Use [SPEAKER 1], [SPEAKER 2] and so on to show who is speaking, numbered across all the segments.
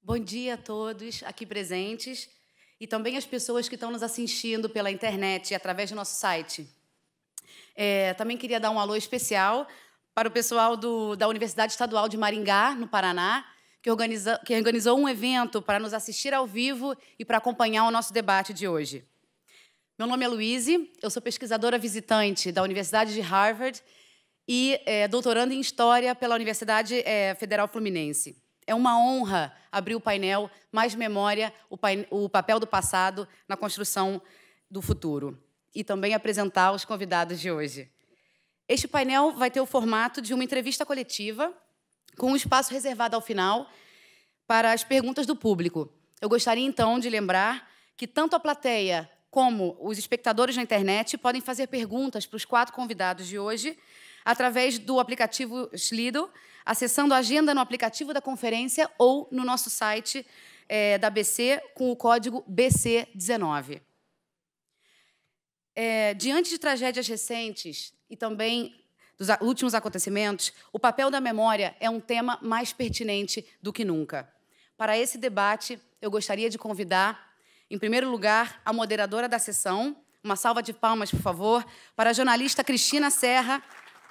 [SPEAKER 1] Bom dia a todos aqui presentes e também as pessoas que estão nos assistindo pela internet e através do nosso site. Também queria dar um alô especial para o pessoal da Universidade Estadual de Maringá, no Paraná, que organizou um evento para nos assistir ao vivo e para acompanhar o nosso debate de hoje. Meu nome é Luíse, eu sou pesquisadora visitante da Universidade de Harvard e doutoranda em História pela Universidade Federal Fluminense. É uma honra abrir o painel Mais Memória, o papel do passado na construção do futuro, e também apresentar os convidados de hoje. Este painel vai ter o formato de uma entrevista coletiva, com um espaço reservado ao final para as perguntas do público. Eu gostaria, então, de lembrar que tanto a plateia como os espectadores na internet podem fazer perguntas para os 4 convidados de hoje através do aplicativo Slido, acessando a agenda no aplicativo da conferência ou no nosso site da ABC com o código BC19. Diante de tragédias recentes e também dos últimos acontecimentos, o papel da memória é um tema mais pertinente do que nunca. Para esse debate, eu gostaria de convidar, em primeiro lugar, a moderadora da sessão. Uma salva de palmas, por favor, para a jornalista Cristina Serra.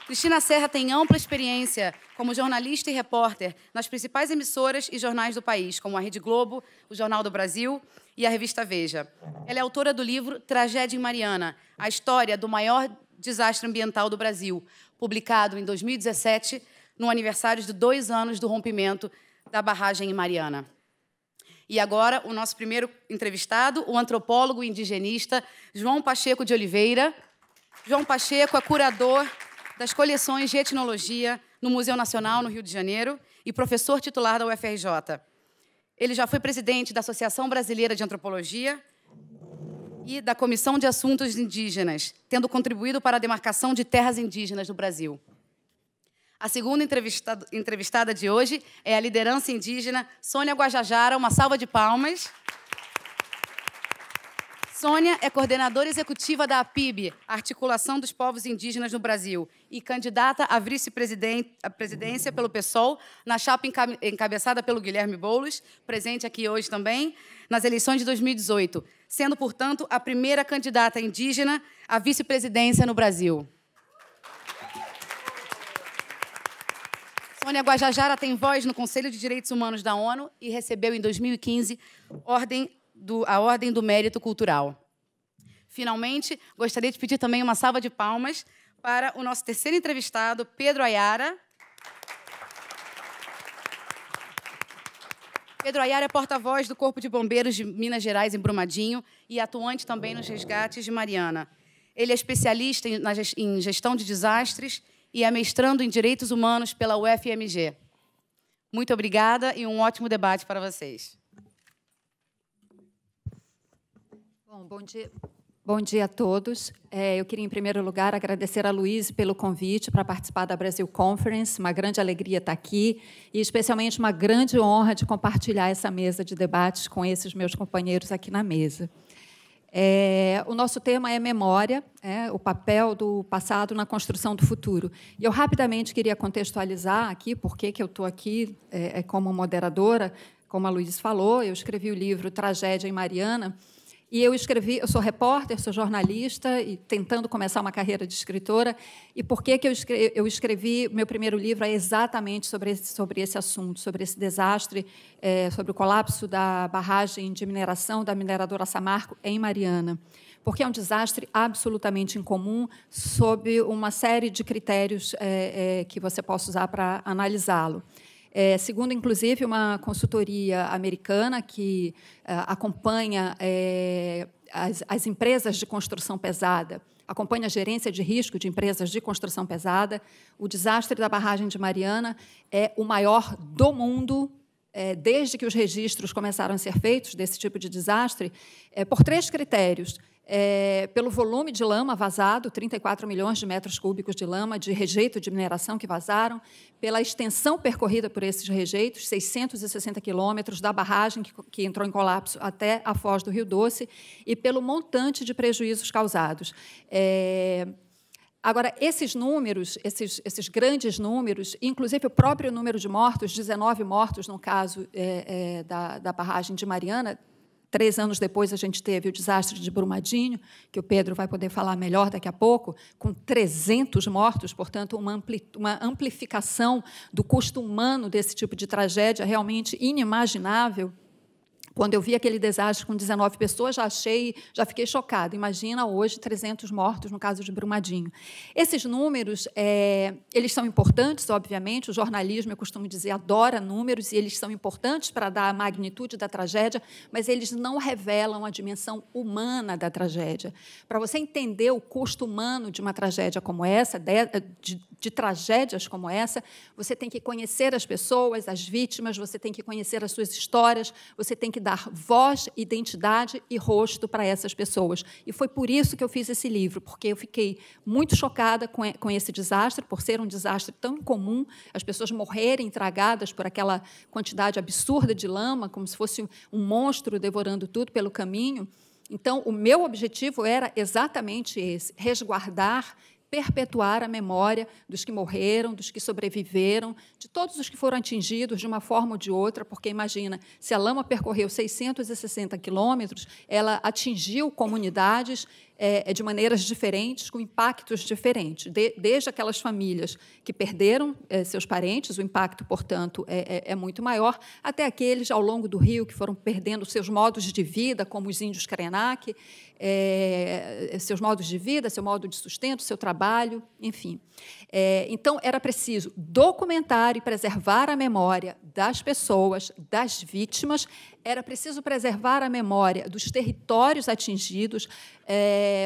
[SPEAKER 1] Cristina Serra tem ampla experiência como jornalista e repórter nas principais emissoras e jornais do país, como a Rede Globo, o Jornal do Brasil e a revista Veja. Ela é autora do livro Tragédia em Mariana, a história do maior desastre ambiental do Brasil, publicado em 2017, no aniversário de 2 anos do rompimento da barragem em Mariana. E agora, o nosso primeiro entrevistado, o antropólogo e indigenista João Pacheco de Oliveira. João Pacheco é curador das coleções de etnologia no Museu Nacional, no Rio de Janeiro, e professor titular da UFRJ. Ele já foi presidente da Associação Brasileira de Antropologia e da Comissão de Assuntos Indígenas, tendo contribuído para a demarcação de terras indígenas no Brasil. A segunda entrevistada de hoje é a liderança indígena Sônia Guajajara. Uma salva de palmas. Sônia é coordenadora executiva da APIB, Articulação dos Povos Indígenas no Brasil, e candidata à vice-presidência pelo PSOL, na chapa encabeçada pelo Guilherme Boulos, presente aqui hoje também, nas eleições de 2018, sendo, portanto, a primeira candidata indígena à vice-presidência no Brasil. Sônia Guajajara tem voz no Conselho de Direitos Humanos da ONU e recebeu, em 2015, a Ordem do Mérito Cultural. Finalmente, gostaria de pedir também uma salva de palmas para o nosso terceiro entrevistado, Pedro Ayara. Pedro Ayara é porta-voz do Corpo de Bombeiros de Minas Gerais, em Brumadinho, e atuante também nos resgates de Mariana. Ele é especialista em gestão de desastres e é mestrando em Direitos Humanos pela UFMG. Muito obrigada e um ótimo debate para vocês.
[SPEAKER 2] Bom dia a todos. Eu queria, em primeiro lugar, agradecer a Luíse pelo convite para participar da Brasil Conference. Uma grande alegria estar aqui e, especialmente, uma grande honra de compartilhar essa mesa de debates com esses meus companheiros aqui na mesa. O nosso tema é memória, o papel do passado na construção do futuro. E eu rapidamente queria contextualizar aqui por que eu estou aqui como moderadora. Como a Luíse falou, eu escrevi o livro Tragédia em Mariana. E eu sou repórter, sou jornalista e tentando começar uma carreira de escritora. E por que eu escrevi meu primeiro livro é exatamente sobre esse assunto, sobre esse desastre, sobre o colapso da barragem de mineração da mineradora Samarco em Mariana. Porque é um desastre absolutamente incomum, sob uma série de critérios que você possa usar para analisá-lo. Segundo, inclusive, uma consultoria americana que acompanha as empresas de construção pesada, acompanha a gerência de risco de empresas de construção pesada, o desastre da barragem de Mariana é o maior do mundo, desde que os registros começaram a ser feitos desse tipo de desastre, por 3 critérios. Pelo volume de lama vazado, 34 milhões de metros cúbicos de lama, de rejeito de mineração que vazaram, pela extensão percorrida por esses rejeitos, 660 quilômetros da barragem que entrou em colapso até a foz do Rio Doce, e pelo montante de prejuízos causados. Agora, esses números, esses grandes números, inclusive o próprio número de mortos, 19 mortos no caso da barragem de Mariana. 3 anos depois, a gente teve o desastre de Brumadinho, que o Pedro vai poder falar melhor daqui a pouco, com 300 mortos, portanto, uma amplificação do custo humano desse tipo de tragédia realmente inimaginável. Quando eu vi aquele desastre com 19 pessoas, já fiquei chocada. Imagina hoje 300 mortos no caso de Brumadinho. Esses números, eles são importantes, obviamente. O jornalismo, eu costumo dizer, adora números, e eles são importantes para dar a magnitude da tragédia, mas eles não revelam a dimensão humana da tragédia. Para você entender o custo humano de uma tragédia como essa, de tragédias como essa, você tem que conhecer as pessoas, as vítimas, você tem que conhecer as suas histórias, você tem que dar voz, identidade e rosto para essas pessoas. E foi por isso que eu fiz esse livro, porque eu fiquei muito chocada com esse desastre, por ser um desastre tão incomum, as pessoas morrerem tragadas por aquela quantidade absurda de lama, como se fosse um monstro devorando tudo pelo caminho. Então, o meu objetivo era exatamente esse, resguardar, perpetuar a memória dos que morreram, dos que sobreviveram, de todos os que foram atingidos de uma forma ou de outra, porque, imagina, se a lama percorreu 660 quilômetros, ela atingiu comunidades de maneiras diferentes, com impactos diferentes, desde aquelas famílias que perderam seus parentes, o impacto, portanto, é muito maior, até aqueles, ao longo do rio, que foram perdendo seus modos de vida, como os índios Krenak, seus modos de vida, seu modo de sustento, seu trabalho, enfim. Então, era preciso documentar e preservar a memória das pessoas, das vítimas, era preciso preservar a memória dos territórios atingidos.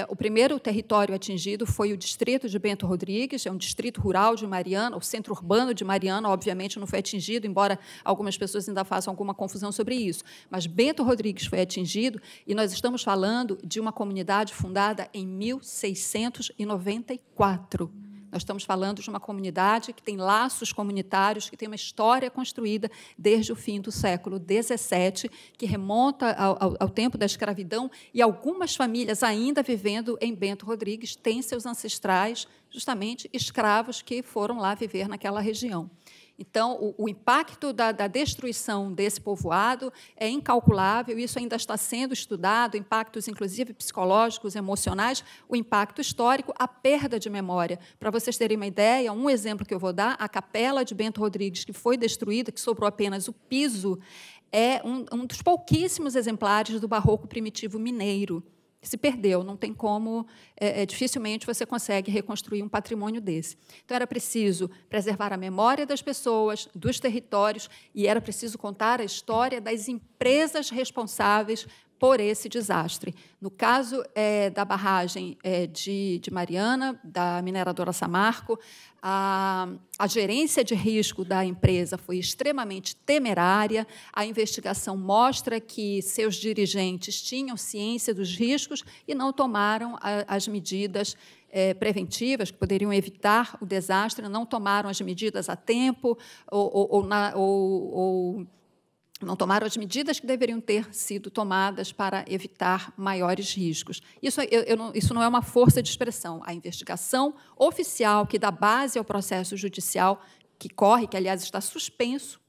[SPEAKER 2] O primeiro território atingido foi o distrito de Bento Rodrigues, é um distrito rural de Mariana, o centro urbano de Mariana, obviamente, não foi atingido, embora algumas pessoas ainda façam alguma confusão sobre isso. Mas Bento Rodrigues foi atingido, e nós estamos falando de uma comunidade fundada em 1694. Nós estamos falando de uma comunidade que tem laços comunitários, que tem uma história construída desde o fim do século XVII, que remonta ao tempo da escravidão, e algumas famílias ainda vivendo em Bento Rodrigues têm seus ancestrais, justamente, escravos que foram lá viver naquela região. Então, o impacto da destruição desse povoado é incalculável, isso ainda está sendo estudado, impactos, inclusive, psicológicos, emocionais, o impacto histórico, a perda de memória. Para vocês terem uma ideia, um exemplo que eu vou dar, a capela de Bento Rodrigues, que foi destruída, que sobrou apenas o piso, é um dos pouquíssimos exemplares do barroco primitivo mineiro. Se perdeu, não tem como, dificilmente você consegue reconstruir um patrimônio desse. Então, era preciso preservar a memória das pessoas, dos territórios, e era preciso contar a história das empresas responsáveis por esse desastre. No caso da barragem de Mariana, da mineradora Samarco, a gerência de risco da empresa foi extremamente temerária, a investigação mostra que seus dirigentes tinham ciência dos riscos e não tomaram as medidas preventivas que poderiam evitar o desastre, não tomaram as medidas a tempo ou não tomaram as medidas que deveriam ter sido tomadas para evitar maiores riscos. Isso não é uma força de expressão. A investigação oficial que dá base ao processo judicial que corre, que, aliás, está suspenso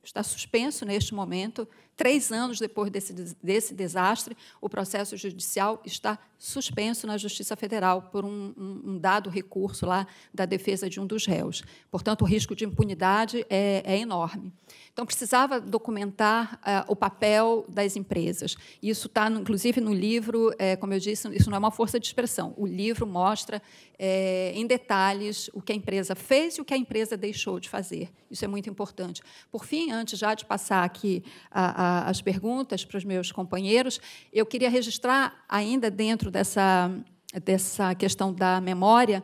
[SPEAKER 2] neste momento, 3 anos depois desse desastre, o processo judicial está suspenso na Justiça Federal por um dado recurso lá da defesa de um dos réus. Portanto, o risco de impunidade é enorme. Então, precisava documentar o papel das empresas. Isso está, inclusive, no livro, como eu disse, isso não é uma força de expressão. O livro mostra, em detalhes, o que a empresa fez e o que a empresa deixou de fazer. Isso é muito importante. Por fim, antes já de passar aqui as perguntas para os meus companheiros, eu queria registrar, ainda dentro dessa questão da memória,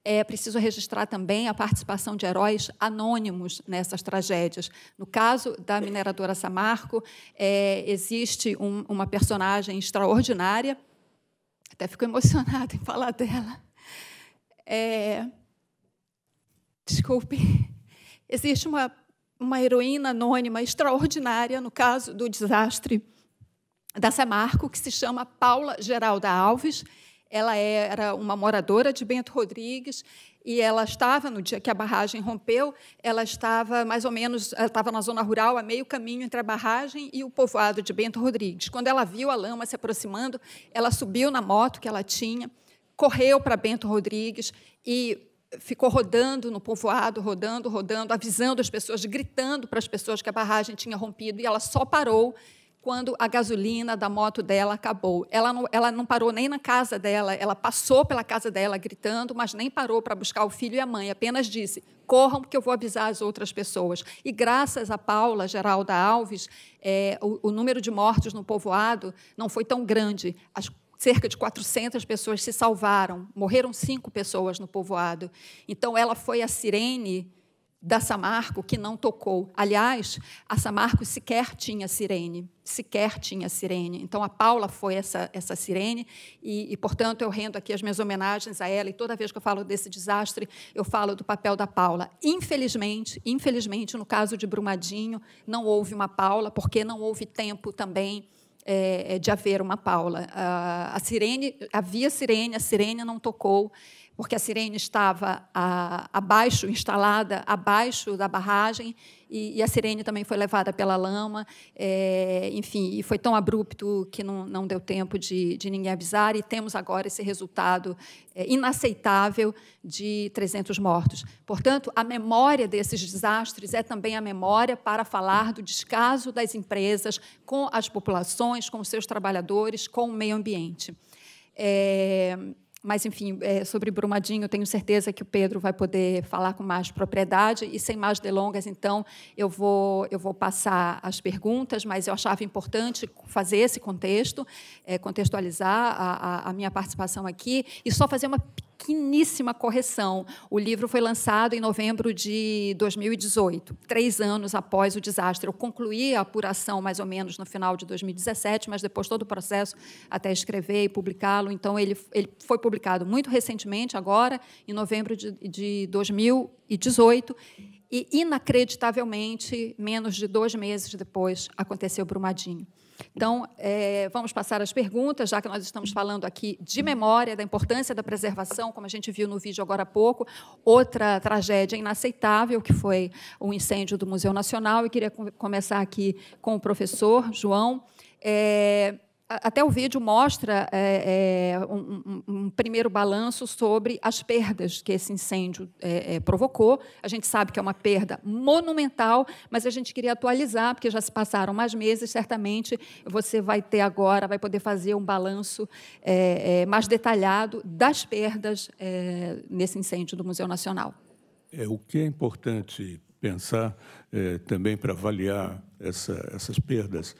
[SPEAKER 2] é preciso registrar também a participação de heróis anônimos nessas tragédias. No caso da mineradora Samarco, existe uma personagem extraordinária, até fico emocionada em falar dela. Desculpe. Existe uma heroína anônima extraordinária, no caso do desastre da Samarco, que se chama Paula Geralda Alves. Ela era uma moradora de Bento Rodrigues e ela estava, no dia que a barragem rompeu, ela estava mais ou menos, ela estava na zona rural, a meio caminho entre a barragem e o povoado de Bento Rodrigues. Quando ela viu a lama se aproximando, ela subiu na moto que ela tinha, correu para Bento Rodrigues e ficou rodando no povoado, rodando, avisando as pessoas, gritando para as pessoas que a barragem tinha rompido, e ela só parou quando a gasolina da moto dela acabou. Ela não parou nem na casa dela, ela passou pela casa dela gritando, mas nem parou para buscar o filho e a mãe, apenas disse: corram, porque eu vou avisar as outras pessoas. E, graças a Paula Geralda Alves, o número de mortos no povoado não foi tão grande. Cerca de 400 pessoas se salvaram, morreram 5 pessoas no povoado. Então, ela foi a sirene da Samarco que não tocou. Aliás, a Samarco sequer tinha sirene. Então, a Paula foi essa sirene e, portanto, eu rendo aqui as minhas homenagens a ela, e toda vez que eu falo desse desastre, eu falo do papel da Paula. Infelizmente, no caso de Brumadinho, não houve uma Paula, porque não houve tempo também de haver uma Paula. Havia sirene, a sirene não tocou, porque a sirene estava instalada abaixo da barragem, e a sirene também foi levada pela lama, enfim, e foi tão abrupto que não deu tempo de ninguém avisar, e temos agora esse resultado inaceitável de 300 mortos. Portanto, a memória desses desastres é também a memória para falar do descaso das empresas com as populações, com os seus trabalhadores, com o meio ambiente. Mas, enfim, sobre Brumadinho, eu tenho certeza que o Pedro vai poder falar com mais propriedade, e, sem mais delongas, então, eu vou passar as perguntas, mas eu achava importante fazer esse contexto, contextualizar a minha participação aqui, e só fazer uma pequeníssima correção. O livro foi lançado em novembro de 2018, 3 anos após o desastre. Eu concluí a apuração, mais ou menos, no final de 2017, mas depois todo o processo até escrever e publicá-lo. Então, ele foi publicado muito recentemente, agora, em novembro de 2018, e, inacreditavelmente, menos de 2 meses depois, aconteceu Brumadinho. Então, vamos passar às perguntas, já que nós estamos falando aqui de memória, da importância da preservação, como a gente viu no vídeo agora há pouco. Outra tragédia inaceitável, que foi o incêndio do Museu Nacional, e queria começar aqui com o professor João. Até o vídeo mostra um primeiro balanço sobre as perdas que esse incêndio provocou. A gente sabe que é uma perda monumental, mas a gente queria atualizar, porque já se passaram mais meses, certamente você vai poder fazer um balanço mais detalhado das perdas nesse incêndio do Museu Nacional.
[SPEAKER 3] O que é importante pensar também para avaliar essas perdas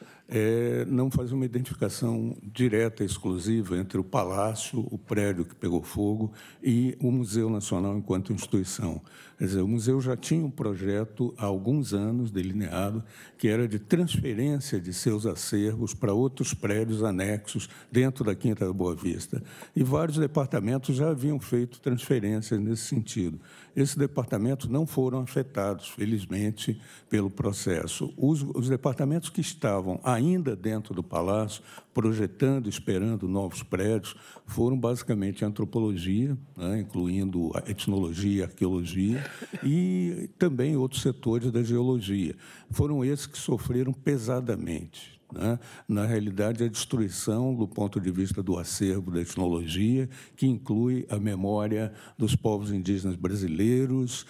[SPEAKER 3] não fazer uma identificação direta, exclusiva, entre o palácio, o prédio que pegou fogo, e o Museu Nacional enquanto instituição. Quer dizer, o museu já tinha um projeto há alguns anos delineado, que era de transferência de seus acervos para outros prédios anexos dentro da Quinta da Boa Vista. E vários departamentos já haviam feito transferências nesse sentido. Esses departamentos não foram afetados, felizmente, pelo processo. Os departamentos que estavam ainda dentro do palácio, projetando, esperando novos prédios, foram basicamente a antropologia, né, incluindo a etnologia, a arqueologia, e também outros setores da geologia. Foram esses que sofreram pesadamente. Né? Na realidade, a destruição do ponto de vista do acervo da etnologia, que inclui a memória dos povos indígenas brasileiros,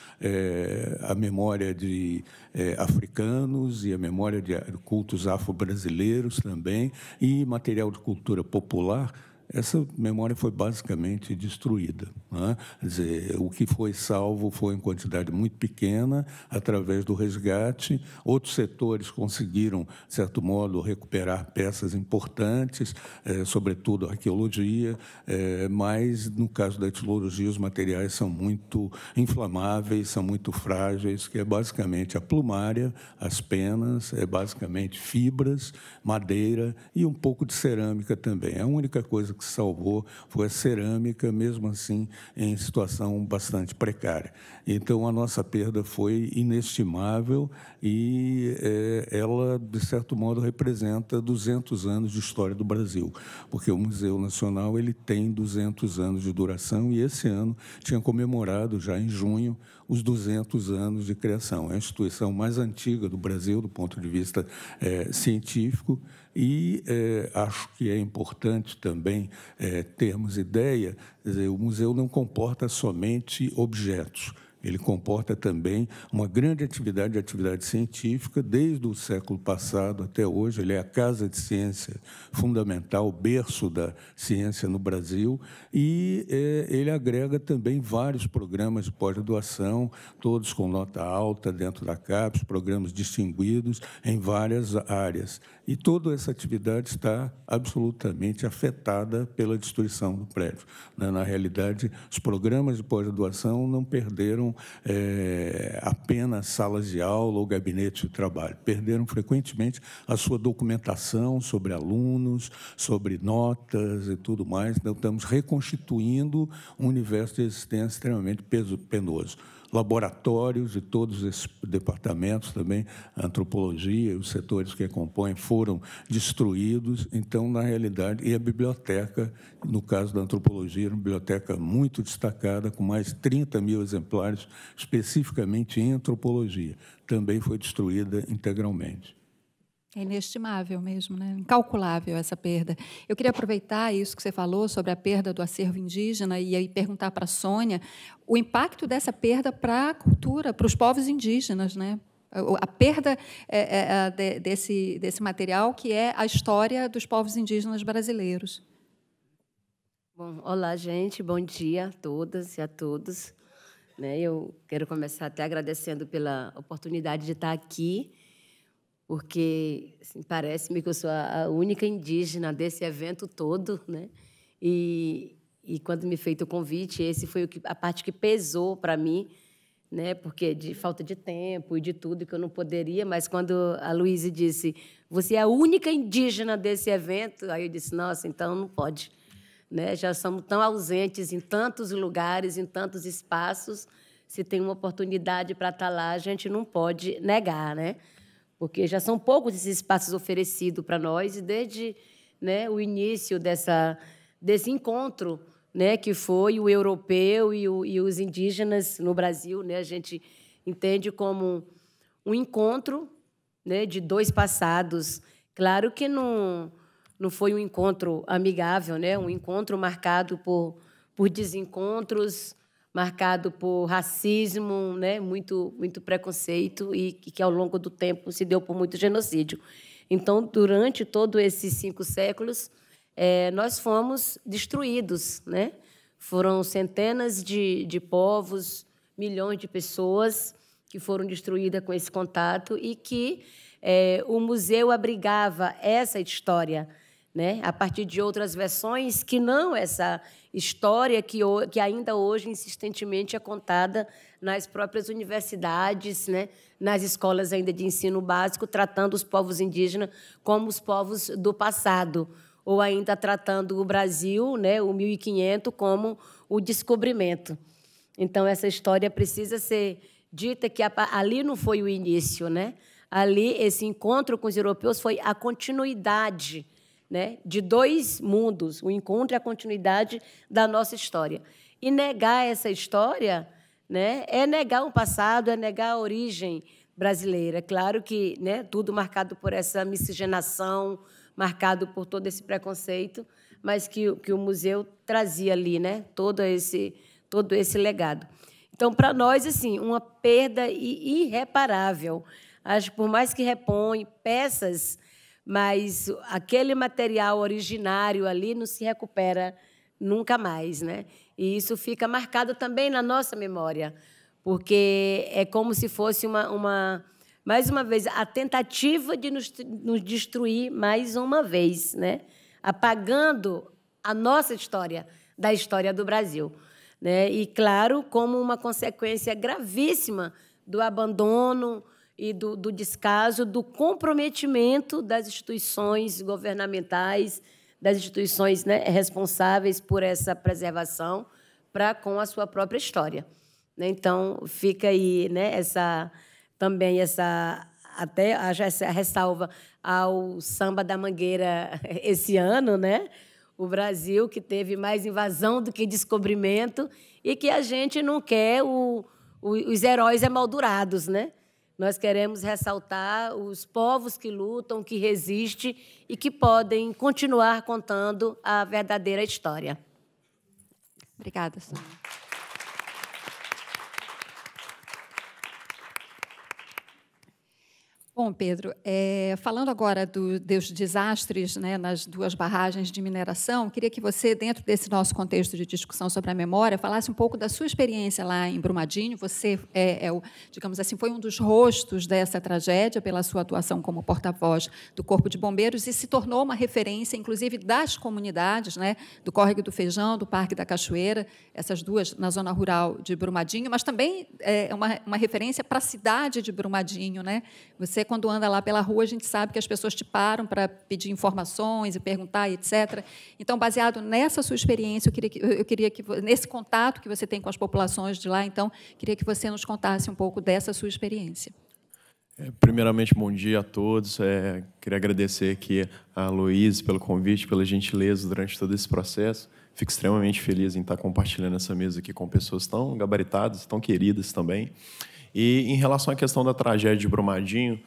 [SPEAKER 3] a memória de africanos e a memória de cultos afro-brasileiros também, e material de cultura popular. Essa memória foi basicamente destruída. Né? Quer dizer, o que foi salvo foi em quantidade muito pequena, através do resgate. Outros setores conseguiram, de certo modo, recuperar peças importantes, sobretudo a arqueologia, mas, no caso da etnologia, os materiais são muito inflamáveis, são muito frágeis, que é basicamente a plumária, as penas, basicamente fibras, madeira e um pouco de cerâmica também. A única coisa que salvou foi a cerâmica, mesmo assim em situação bastante precária. Então, a nossa perda foi inestimável e ela, de certo modo, representa 200 anos de história do Brasil, porque o Museu Nacional ele tem 200 anos de duração e esse ano tinha comemorado, já em junho, os 200 anos de criação. É a instituição mais antiga do Brasil, do ponto de vista científico, e acho que é importante também termos ideia, quer dizer, o museu não comporta somente objetos, ele comporta também uma grande atividade científica, desde o século passado até hoje. Ele é a casa de ciência fundamental, berço da ciência no Brasil, e ele agrega também vários programas de pós-graduação, todos com nota alta dentro da CAPES, programas distinguidos em várias áreas. E toda essa atividade está absolutamente afetada pela destruição do prédio. Na realidade, os programas de pós-graduação não perderam apenas salas de aula ou gabinetes de trabalho. Perderam frequentemente a sua documentação sobre alunos, sobre notas e tudo mais. Então, estamos reconstituindo um universo de existência extremamente penoso. Laboratórios de todos esses departamentos também, a antropologia e os setores que a compõem foram destruídos. Então, na realidade, e a biblioteca, no caso da antropologia, era uma biblioteca muito destacada, com mais de 30 mil exemplares, especificamente em antropologia, também foi destruída integralmente.
[SPEAKER 2] É inestimável mesmo, né? Incalculável essa perda. Eu queria aproveitar isso que você falou sobre a perda do acervo indígena e aí perguntar para a Sônia o impacto dessa perda para a cultura, para os povos indígenas, né? A perda desse material que é a história dos povos indígenas brasileiros.
[SPEAKER 4] Bom, olá, gente. Bom dia a todas e a todos. Eu quero começar até agradecendo pela oportunidade de estar aqui, porque assim, parece-me que eu sou a única indígena desse evento todo, né? E quando me feito o convite, esse foi a parte que pesou para mim, né? Porque de falta de tempo e de tudo que eu não poderia, mas quando a Luísa disse, você é a única indígena desse evento, aí eu disse, nossa, então não pode, né? Já somos tão ausentes em tantos lugares, em tantos espaços, se tem uma oportunidade para estar lá, a gente não pode negar, né? Porque já são poucos esses espaços oferecidos para nós, e desde, né, o início desse encontro, né, que foi o europeu e os indígenas no Brasil, né, a gente entende como um encontro, né, de dois passados. Claro que não foi um encontro amigável, né, um encontro marcado por desencontros, marcado por racismo, né, muito preconceito, e que, ao longo do tempo, se deu por muito genocídio. Então, durante todos esses 5 séculos, nós fomos destruídos, né? Foram centenas de povos, milhões de pessoas que foram destruídas com esse contato e que o museu abrigava essa história, né? A partir de outras versões que não essa história que ainda hoje insistentemente é contada nas próprias universidades, né? Nas escolas ainda de ensino básico, tratando os povos indígenas como os povos do passado, ou ainda tratando o Brasil, né, o 1500, como o descobrimento. Então, essa história precisa ser dita, que ali não foi o início, né? Ali, esse encontro com os europeus foi a continuidade, né, de 2 mundos, o encontro e a continuidade da nossa história. E negar essa história, né, é negar um passado, é negar a origem brasileira. Claro que, né, tudo marcado por essa miscigenação, marcado por todo esse preconceito, mas que o museu trazia ali, né, todo esse legado. Então, para nós, assim, uma perda irreparável. Acho que, por mais que repõe peças, mas aquele material originário ali não se recupera nunca mais, né? E isso fica marcado também na nossa memória, porque é como se fosse mais uma vez, a tentativa de nos destruir mais uma vez, né? Apagando a nossa história, da história do Brasil, né? E, claro, como uma consequência gravíssima do abandono e do descaso, do comprometimento das instituições governamentais, das instituições, né, responsáveis por essa preservação para com a sua própria história. Então, fica aí, né, também essa ressalva ao Samba da Mangueira esse ano, né? O Brasil, que teve mais invasão do que descobrimento, e que a gente não quer os heróis emoldurados, né? Nós queremos ressaltar os povos que lutam, que resistem e que podem continuar contando a verdadeira história.
[SPEAKER 2] Obrigada, Sônia. Bom, Pedro, falando agora dos desastres, né, nas 2 barragens de mineração, queria que você, dentro desse nosso contexto de discussão sobre a memória, falasse um pouco da sua experiência lá em Brumadinho. Você, digamos assim, foi um dos rostos dessa tragédia pela sua atuação como porta-voz do Corpo de Bombeiros e se tornou uma referência, inclusive, das comunidades, né, do Córrego do Feijão, do Parque da Cachoeira, essas 2 na zona rural de Brumadinho, mas também é uma referência para a cidade de Brumadinho, né? Você, quando anda lá pela rua, a gente sabe que as pessoas te param para pedir informações e perguntar, etc. Então, baseado nessa sua experiência, eu queria que nesse contato que você tem com as populações de lá, então, queria que você nos contasse um pouco dessa sua experiência.
[SPEAKER 5] Primeiramente, bom dia a todos. Queria agradecer aqui a Luiz pelo convite, pela gentileza durante todo esse processo. Fico extremamente feliz em estar compartilhando essa mesa aqui com pessoas tão gabaritadas, tão queridas também. E, em relação à questão da tragédia de Brumadinho,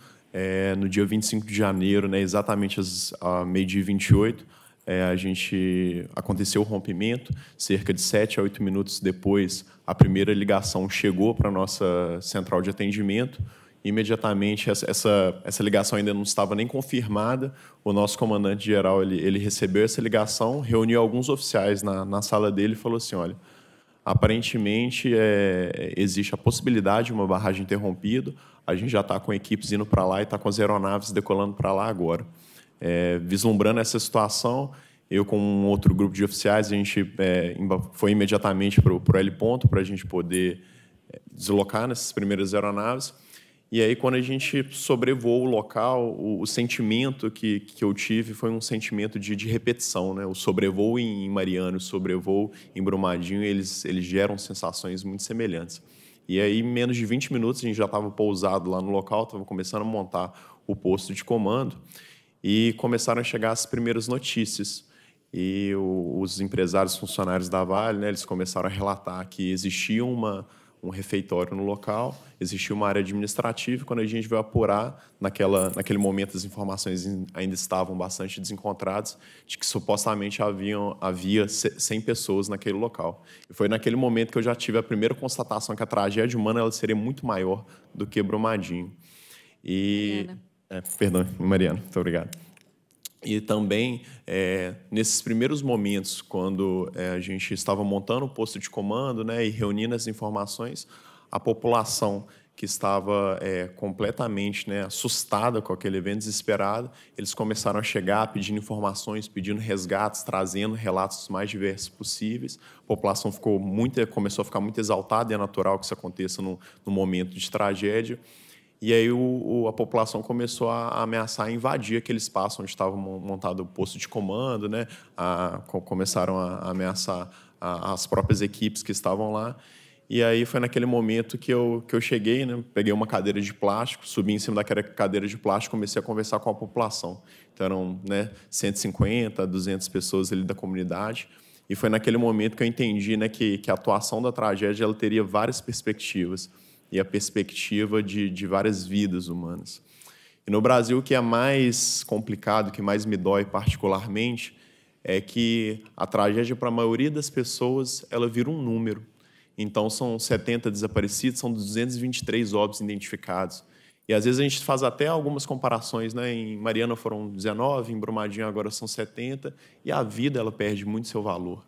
[SPEAKER 5] no dia 25 de janeiro, né, exatamente às meio-dia e 28, aconteceu o rompimento. Cerca de 7 a 8 minutos depois, a primeira ligação chegou para a nossa central de atendimento. Imediatamente, essa ligação ainda não estava nem confirmada. O nosso comandante-geral ele recebeu essa ligação, reuniu alguns oficiais na sala dele e falou assim, olha, aparentemente existe a possibilidade de uma barragem ter rompido. A gente já está com equipes indo para lá e está com as aeronaves decolando para lá agora. Vislumbrando essa situação, eu com um outro grupo de oficiais, a gente foi imediatamente para o heliponto para a gente poder deslocar nessas primeiras aeronaves. E aí, quando a gente sobrevoou o local, o sentimento que eu tive foi um sentimento de repetição, né? O sobrevoo em Mariana, o sobrevoo em Brumadinho, eles geram sensações muito semelhantes. E aí, em menos de 20 minutos, a gente já estava pousado lá no local, estava começando a montar o posto de comando, e começaram a chegar as primeiras notícias. E os empresários, funcionários da Vale, né, eles começaram a relatar que existia um refeitório no local, existia uma área administrativa, e quando a gente veio apurar, naquele momento as informações ainda estavam bastante desencontradas, de que supostamente havia 100 pessoas naquele local. E foi naquele momento que eu já tive a primeira constatação que a tragédia humana ela seria muito maior do que Brumadinho. Perdão, Mariana, muito obrigado. E também, nesses primeiros momentos, quando a gente estava montando o posto de comando, né, e reunindo as informações, a população que estava completamente, né, assustada com aquele evento, desesperada, eles começaram a chegar pedindo informações, pedindo resgates, trazendo relatos mais diversos possíveis. A população começou a ficar muito exaltada, e é natural que isso aconteça no momento de tragédia. E aí a população começou a ameaçar invadir aquele espaço onde estava montado o posto de comando, né? Começaram a ameaçar as próprias equipes que estavam lá. E aí foi naquele momento que eu cheguei, né? Peguei uma cadeira de plástico, subi em cima daquela cadeira de plástico e comecei a conversar com a população. Então eram, né, 150, 200 pessoas ali da comunidade. E foi naquele momento que eu entendi, né, que a atuação da tragédia ela teria várias perspectivas. E a perspectiva de várias vidas humanas. E no Brasil, o que é mais complicado, o que mais me dói particularmente, é que a tragédia, para a maioria das pessoas, ela vira um número. Então, são 70 desaparecidos, são 223 óbitos identificados. E, às vezes, a gente faz até algumas comparações, né? Em Mariana foram 19, em Brumadinho agora são 70, e a vida ela perde muito seu valor.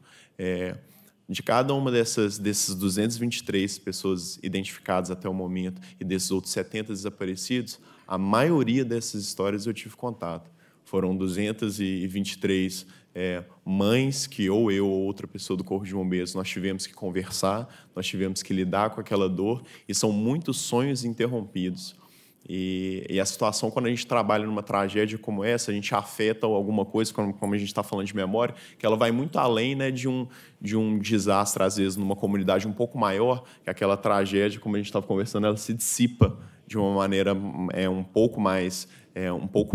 [SPEAKER 5] De cada uma desses 223 pessoas identificadas até o momento e desses outros 70 desaparecidos, a maioria dessas histórias eu tive contato. Foram 223 mães que ou eu ou outra pessoa do Corpo de Bombeiros nós tivemos que conversar, nós tivemos que lidar com aquela dor, e são muitos sonhos interrompidos. E a situação, quando a gente trabalha numa tragédia como essa, a gente afeta alguma coisa, como a gente está falando de memória, que ela vai muito além, né, de um desastre, às vezes, numa comunidade um pouco maior, que aquela tragédia, como a gente estava conversando, ela se dissipa de uma maneira um pouco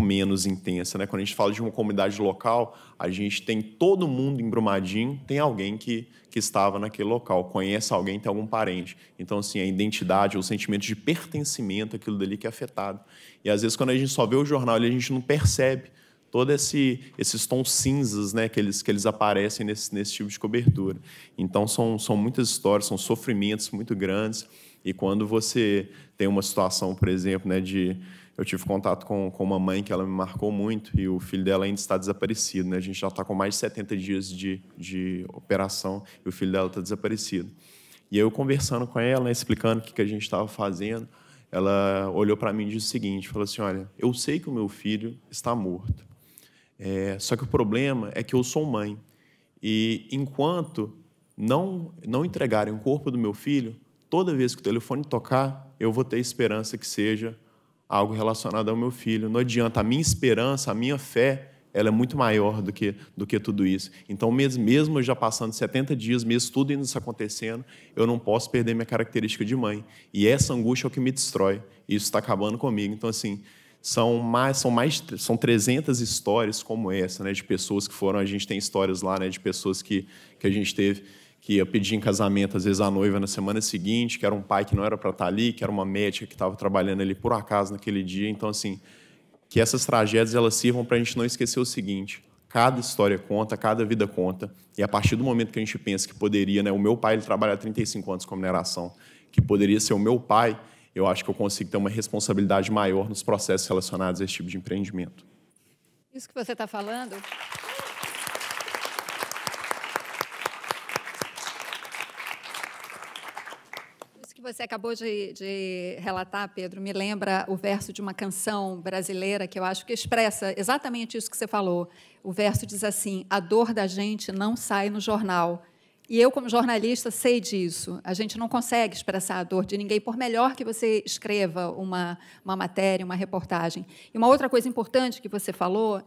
[SPEAKER 5] menos intensa, né? Quando a gente fala de uma comunidade local, a gente tem todo mundo em Brumadinho, tem alguém que estava naquele local, conhece alguém, tem algum parente. Então, assim, a identidade, o sentimento de pertencimento, aquilo dali que é afetado. E, às vezes, quando a gente só vê o jornal, a gente não percebe todos esses tons cinzas, né, que eles aparecem nesse tipo de cobertura. Então, são muitas histórias, são sofrimentos muito grandes. E quando você tem uma situação, por exemplo, né, eu tive contato com uma mãe que ela me marcou muito e o filho dela ainda está desaparecido, né? A gente já está com mais de 70 dias de operação e o filho dela está desaparecido. E eu conversando com ela, né, explicando o que a gente estava fazendo, ela olhou para mim e disse o seguinte, falou assim, olha, eu sei que o meu filho está morto, só que o problema é que eu sou mãe e enquanto não entregarem o corpo do meu filho, toda vez que o telefone tocar, eu vou ter esperança que seja algo relacionado ao meu filho. Não adianta, a minha esperança, a minha fé, ela é muito maior do que tudo isso. Então, mesmo já passando 70 dias, mesmo tudo isso acontecendo, eu não posso perder minha característica de mãe. E essa angústia é o que me destrói. E isso está acabando comigo. Então, assim, são 300 histórias como essa, né, de pessoas que foram... A gente tem histórias lá, né, de pessoas que a gente teve... que ia pedir em casamento, às vezes, a noiva na semana seguinte, que era um pai que não era para estar ali, que era uma médica que estava trabalhando ali por acaso naquele dia. Então, assim, que essas tragédias elas sirvam para a gente não esquecer o seguinte, cada história conta, cada vida conta, e a partir do momento que a gente pensa que poderia, né, o meu pai ele trabalha há 35 anos com mineração, que poderia ser o meu pai, eu acho que eu consigo ter uma responsabilidade maior nos processos relacionados a esse tipo de empreendimento.
[SPEAKER 2] Isso que você está falando... que você acabou de relatar, Pedro, me lembra o verso de uma canção brasileira que eu acho que expressa exatamente isso que você falou. O verso diz assim, a dor da gente não sai no jornal. E eu, como jornalista, sei disso. A gente não consegue expressar a dor de ninguém, por melhor que você escreva uma matéria, uma reportagem. E uma outra coisa importante que você falou,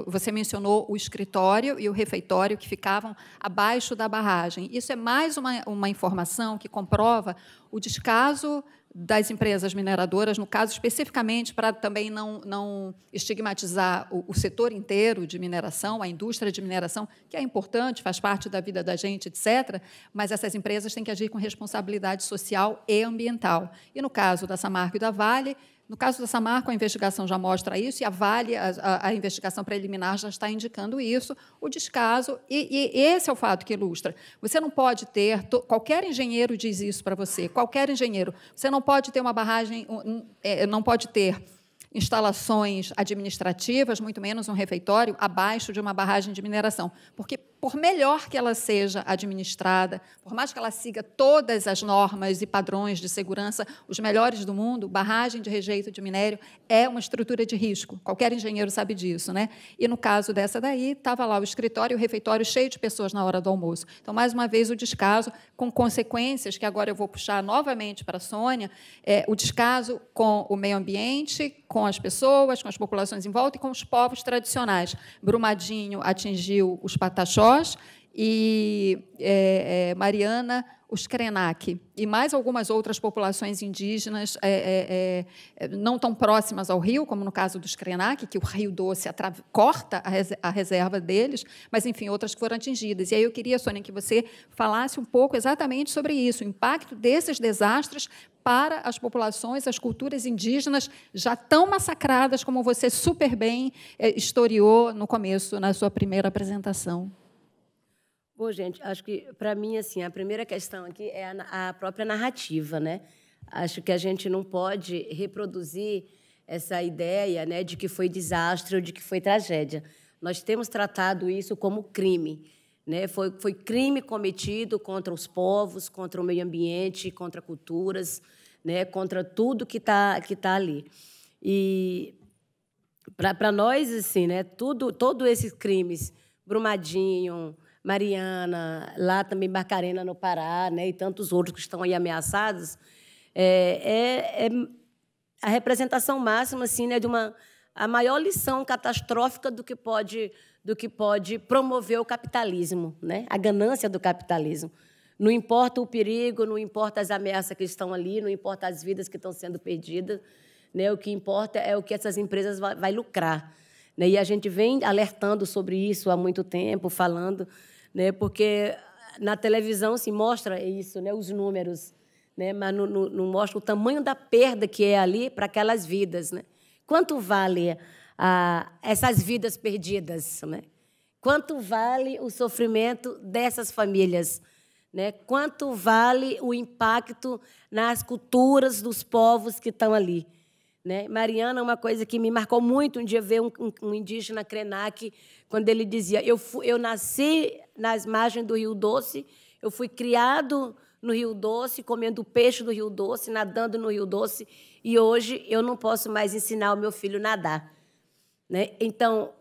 [SPEAKER 2] você mencionou o escritório e o refeitório que ficavam abaixo da barragem. Isso é mais uma informação que comprova o descaso das empresas mineradoras, no caso, especificamente, para também não estigmatizar o setor inteiro de mineração, a indústria de mineração, que é importante, faz parte da vida da gente, etc., mas essas empresas têm que agir com responsabilidade social e ambiental. E, no caso da Samarco e da Vale, no caso da Samarco, a investigação já mostra isso, e a Vale, a investigação preliminar já está indicando isso, o descaso, e esse é o fato que ilustra. Você não pode ter, qualquer engenheiro diz isso para você, qualquer engenheiro, você não pode ter uma barragem, não pode ter instalações administrativas, muito menos um refeitório, abaixo de uma barragem de mineração, porque, por melhor que ela seja administrada, por mais que ela siga todas as normas e padrões de segurança, os melhores do mundo, barragem de rejeito de minério é uma estrutura de risco. Qualquer engenheiro sabe disso, né? E, no caso dessa daí, estava lá o escritório e o refeitório cheio de pessoas na hora do almoço. Então, mais uma vez, o descaso, com consequências, que agora eu vou puxar novamente para a Sônia, o descaso com o meio ambiente, com as pessoas, com as populações em volta e com os povos tradicionais. Brumadinho atingiu os Pataxós e Mariana, os Krenak, e mais algumas outras populações indígenas não tão próximas ao rio, como no caso dos Krenak, que o Rio Doce corta a reserva deles, mas, enfim, outras que foram atingidas. E aí eu queria, Sônia, que você falasse um pouco exatamente sobre isso, o impacto desses desastres para as populações, as culturas indígenas já tão massacradas, como você super bem historiou no começo, na sua primeira apresentação.
[SPEAKER 4] Bom, gente, acho que, para mim, assim, a primeira questão aqui é a própria narrativa, né? Acho que a gente não pode reproduzir essa ideia, né, de que foi desastre ou de que foi tragédia. Nós temos tratado isso como crime, né? Foi crime cometido contra os povos, contra o meio ambiente, contra culturas, né, contra tudo que tá ali. E, para nós, assim, né, todos esses crimes, Brumadinho, Mariana, lá também Barcarena, no Pará, né, e tantos outros que estão aí ameaçados, a representação máxima, assim, né, a maior lição catastrófica do que pode promover o capitalismo, né? A ganância do capitalismo. Não importa o perigo, não importa as ameaças que estão ali, não importa as vidas que estão sendo perdidas, né? O que importa é o que essas empresas vai lucrar, né? E a gente vem alertando sobre isso há muito tempo, falando, né? Porque na televisão se mostra isso, né? Os números, né? Mas não mostra o tamanho da perda que é ali para aquelas vidas, né? Quanto vale essas vidas perdidas, né? Quanto vale o sofrimento dessas famílias, né? Quanto vale o impacto nas culturas dos povos que estão ali, né? Mariana, uma coisa que me marcou muito, um dia ver um indígena Krenak, quando ele dizia: eu nasci nas margens do Rio Doce, eu fui criado no Rio Doce, comendo peixe do Rio Doce, nadando no Rio Doce, e hoje eu não posso mais ensinar o meu filho a nadar, né? Então,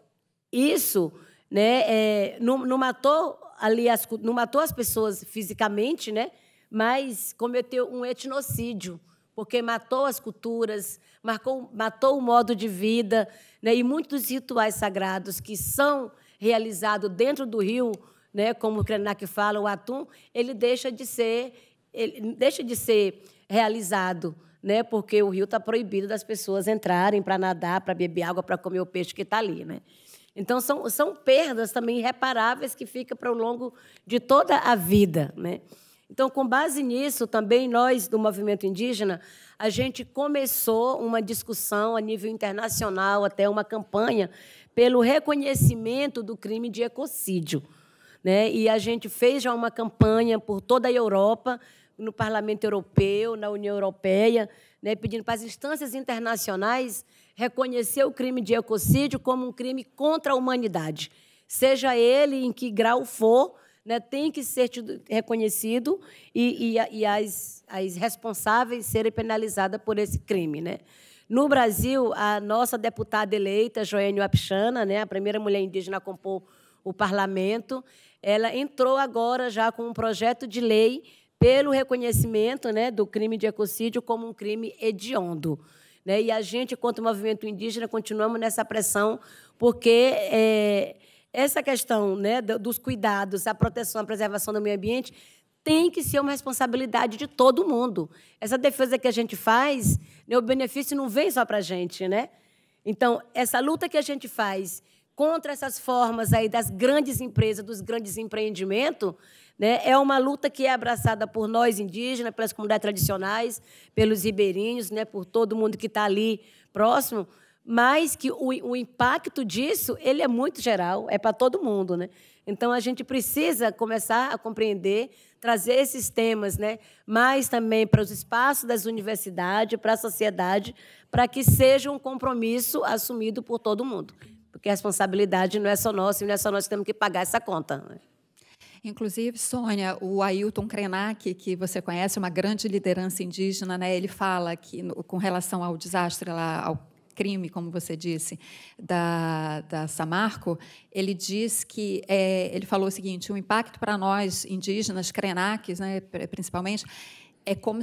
[SPEAKER 4] isso, né, não matou ali não matou as pessoas fisicamente, né, mas cometeu um etnocídio, porque matou as culturas, matou o modo de vida, né, e muitos dos rituais sagrados que são realizados dentro do rio, né, como o Krenak fala, o atum, ele deixa de ser realizado, né, porque o rio está proibido das pessoas entrarem para nadar, para beber água, para comer o peixe que está ali, né? Então, são perdas também irreparáveis que ficam para o longo de toda a vida, né? Então, com base nisso, também nós, do movimento indígena, a gente começou uma discussão a nível internacional, até uma campanha, pelo reconhecimento do crime de ecocídio, né? E a gente fez já uma campanha por toda a Europa, no Parlamento Europeu, na União Europeia, né, pedindo para as instâncias internacionais reconhecer o crime de ecocídio como um crime contra a humanidade. Seja ele em que grau for, né, tem que ser reconhecido e as responsáveis serem penalizadas por esse crime, né? No Brasil, a nossa deputada eleita, Joênia Wapichana, né, a primeira mulher indígena a compor o parlamento, ela entrou agora já com um projeto de lei pelo reconhecimento, né, do crime de ecocídio como um crime hediondo, né? E a gente, quanto movimento indígena, continuamos nessa pressão, porque essa questão, né, dos cuidados, a proteção, a preservação do meio ambiente tem que ser uma responsabilidade de todo mundo. Essa defesa que a gente faz, né, o benefício não vem só para a gente, né? Então, essa luta que a gente faz contra essas formas aí das grandes empresas, dos grandes empreendimentos, né, é uma luta que é abraçada por nós indígenas, pelas comunidades tradicionais, pelos ribeirinhos, né, por todo mundo que está ali próximo, mas que o impacto disso ele é muito geral, é para todo mundo, né? Então, a gente precisa começar a compreender, trazer esses temas, né, mais também para os espaços das universidades, para a sociedade, para que seja um compromisso assumido por todo mundo. Porque a responsabilidade não é só nossa, e não é só nós que temos que pagar essa conta, né?
[SPEAKER 2] Inclusive, Sônia, o Ailton Krenak, que você conhece, uma grande liderança indígena, né, ele fala que, com relação ao desastre, lá, ao crime, como você disse, da Samarco, ele diz que ele falou o seguinte: o impacto para nós indígenas, Krenaks, né, principalmente, é como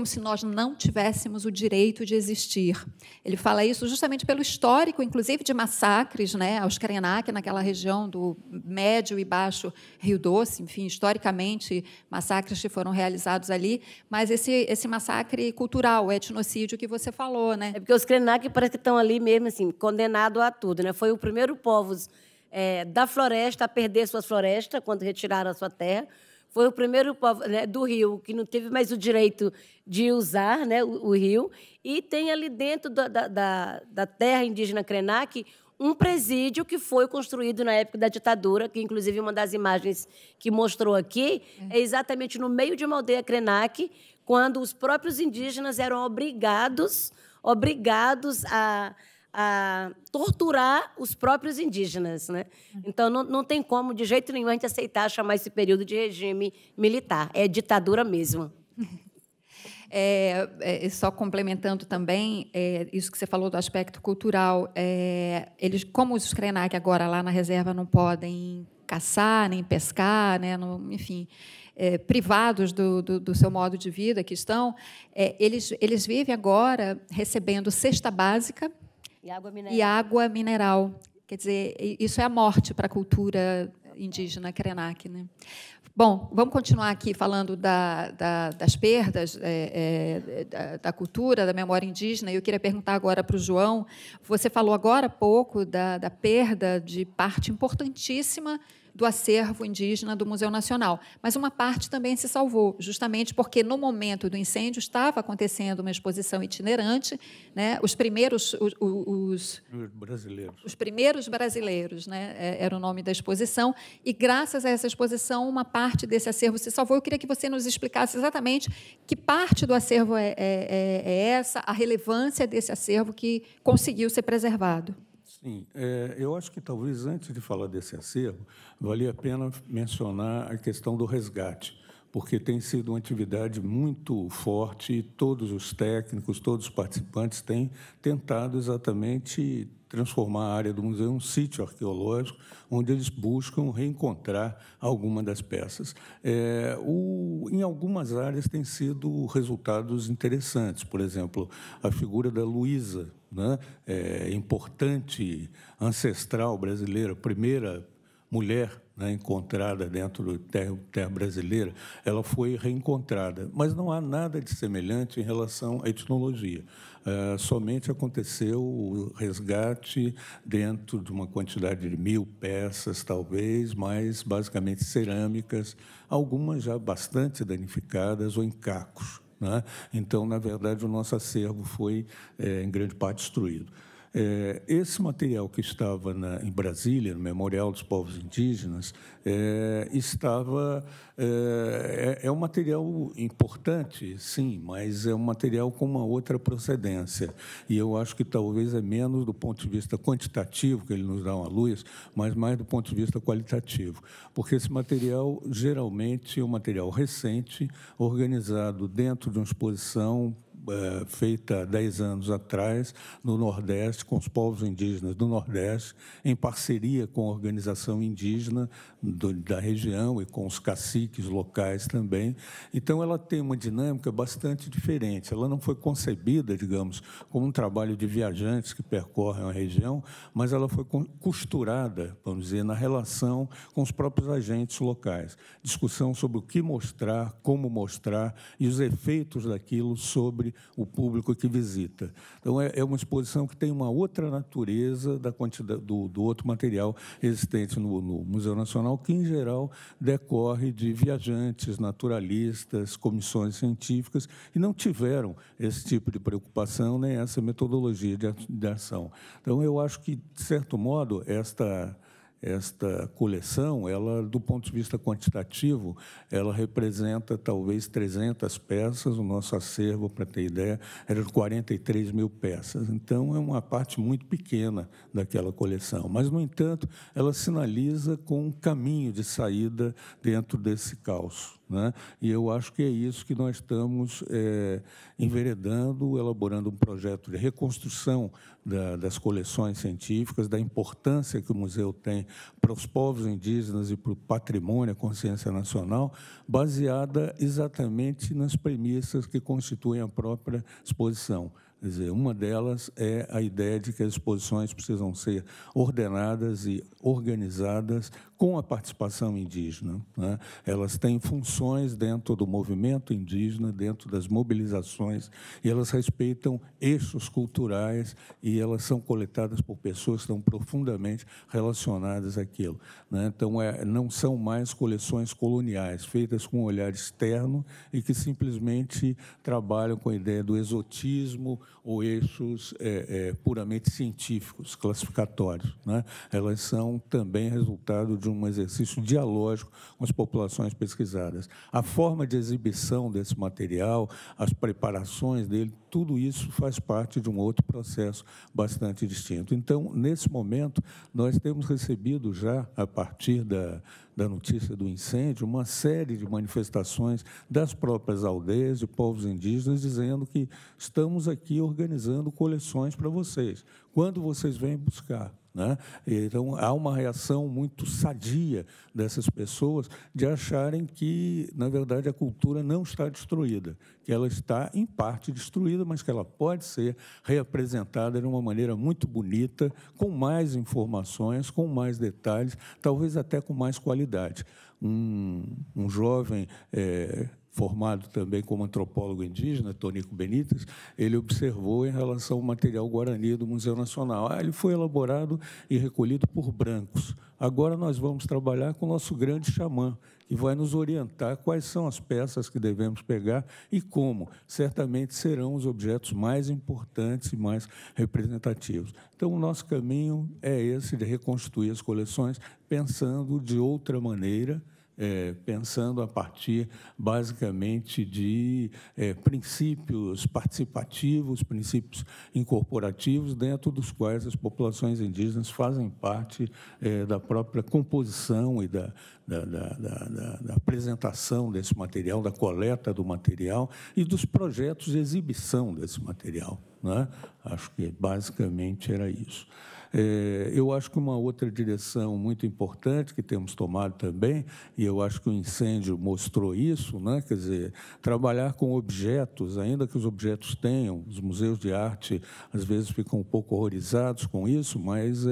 [SPEAKER 2] se nós não tivéssemos o direito de existir. Ele fala isso justamente pelo histórico, inclusive, de massacres, né, aos Krenak, naquela região do Médio e Baixo Rio Doce, enfim, historicamente, massacres que foram realizados ali, mas esse massacre cultural, o etnocídio que você falou, né?
[SPEAKER 4] É porque os Krenak parece que estão ali mesmo, assim, condenados a tudo, né? Foi o primeiro povo da floresta a perder suas florestas, quando retiraram a sua terra. Foi o primeiro povo, né, do rio que não teve mais o direito de usar, né, o rio. E tem ali dentro da terra indígena Krenak um presídio que foi construído na época da ditadura, que, inclusive, uma das imagens que mostrou aqui é exatamente no meio de uma aldeia Krenak, quando os próprios indígenas eram obrigados a torturar os próprios indígenas, né? Então, não tem como, de jeito nenhum, a gente aceitar chamar esse período de regime militar. É ditadura mesmo.
[SPEAKER 2] Só complementando também isso que você falou do aspecto cultural, eles, como os Krenak agora lá na reserva não podem caçar, nem pescar, né, enfim, privados do seu modo de vida que estão, eles vivem agora recebendo cesta básica e água mineral. Quer dizer, isso é a morte para a cultura indígena Krenak, né? Bom, vamos continuar aqui falando das perdas da cultura, da memória indígena. Eu queria perguntar agora para o João. Você falou agora há pouco da perda de parte importantíssima do acervo indígena do Museu Nacional, mas uma parte também se salvou, justamente porque, no momento do incêndio, estava acontecendo uma exposição itinerante, né? Os primeiros brasileiros, né? Era o nome da exposição, e, graças a essa exposição, uma parte desse acervo se salvou. Eu queria que você nos explicasse exatamente que parte do acervo é essa, a relevância desse acervo que conseguiu ser preservado.
[SPEAKER 3] Sim, eu acho que talvez antes de falar desse acervo, valia a pena mencionar a questão do resgate, porque tem sido uma atividade muito forte e todos os técnicos, todos os participantes têm tentado exatamente transformar a área do museu em um sítio arqueológico, onde eles buscam reencontrar alguma das peças. Em algumas áreas têm sido resultados interessantes, por exemplo, a figura da Luísa, né? Importante, ancestral brasileira, primeira mulher, né, encontrada dentro do terra brasileira, ela foi reencontrada. Mas não há nada de semelhante em relação à etnologia. Somente aconteceu o resgate dentro de uma quantidade de 1.000 peças, talvez, mas basicamente cerâmicas, algumas já bastante danificadas ou em cacos, né? Então, na verdade, o nosso acervo foi, em grande parte, destruído. Esse material que estava em Brasília, no Memorial dos Povos Indígenas, é um material importante, sim, mas é um material com uma outra procedência. E eu acho que talvez é menos do ponto de vista quantitativo, que ele nos dá uma luz, mas mais do ponto de vista qualitativo. Porque esse material, geralmente, é um material recente, organizado dentro de uma exposição feita há 10 anos atrás, no Nordeste, com os povos indígenas do Nordeste, em parceria com a organização indígena da região e com os caciques locais também. Então, ela tem uma dinâmica bastante diferente. Ela não foi concebida, digamos, como um trabalho de viajantes que percorrem a região, mas ela foi costurada, vamos dizer, na relação com os próprios agentes locais. Discussão sobre o que mostrar, como mostrar e os efeitos daquilo sobre o público que visita. Então, é uma exposição que tem uma outra natureza da quantidade do outro material existente no Museu Nacional, que, em geral, decorre de viajantes, naturalistas, comissões científicas, que não tiveram esse tipo de preocupação nem essa metodologia de ação. Então, eu acho que, de certo modo, esta coleção, ela, do ponto de vista quantitativo, ela representa talvez 300 peças. O nosso acervo, para ter ideia, era de 43.000 peças. Então, é uma parte muito pequena daquela coleção. Mas, no entanto, ela sinaliza com um caminho de saída dentro desse caos, né? E eu acho que é isso que nós estamos enveredando, elaborando um projeto de reconstrução das coleções científicas, da importância que o museu tem para os povos indígenas e para o patrimônio, a consciência nacional, baseada exatamente nas premissas que constituem a própria exposição. Quer dizer, uma delas é a ideia de que as exposições precisam ser ordenadas e organizadas com a participação indígena, né? Elas têm funções dentro do movimento indígena, dentro das mobilizações, e elas respeitam eixos culturais e elas são coletadas por pessoas que estão profundamente relacionadas àquilo, né? Então, não são mais coleções coloniais, feitas com um olhar externo e que simplesmente trabalham com a ideia do exotismo ou eixos puramente científicos, classificatórios, né? Elas são também resultado de um exercício dialógico com as populações pesquisadas. A forma de exibição desse material, as preparações dele, tudo isso faz parte de um outro processo bastante distinto. Então, nesse momento, nós temos recebido já, a partir da notícia do incêndio, uma série de manifestações das próprias aldeias de povos indígenas dizendo que estamos aqui organizando coleções para vocês. Quando vocês vêm buscar, né? Então, há uma reação muito sadia dessas pessoas de acharem que, na verdade, a cultura não está destruída, que ela está, em parte, destruída, mas que ela pode ser reapresentada de uma maneira muito bonita, com mais informações, com mais detalhes, talvez até com mais qualidade. Um jovem formado também como antropólogo indígena, Tonico Benítez, ele observou em relação ao material guarani do Museu Nacional. Ele foi elaborado e recolhido por brancos. Agora nós vamos trabalhar com o nosso grande xamã, que vai nos orientar quais são as peças que devemos pegar e como. Certamente serão os objetos mais importantes e mais representativos. Então, o nosso caminho é esse de reconstruir as coleções pensando de outra maneira, pensando a partir, basicamente, de princípios participativos, princípios incorporativos, dentro dos quais as populações indígenas fazem parte da própria composição e da apresentação desse material, da coleta do material e dos projetos de exibição desse material, né? Acho que, basicamente, era isso. Eu acho que uma outra direção muito importante que temos tomado também, e eu acho que o incêndio mostrou isso, né? Quer dizer, trabalhar com objetos, ainda que os objetos tenham, os museus de arte às vezes ficam um pouco horrorizados com isso, mas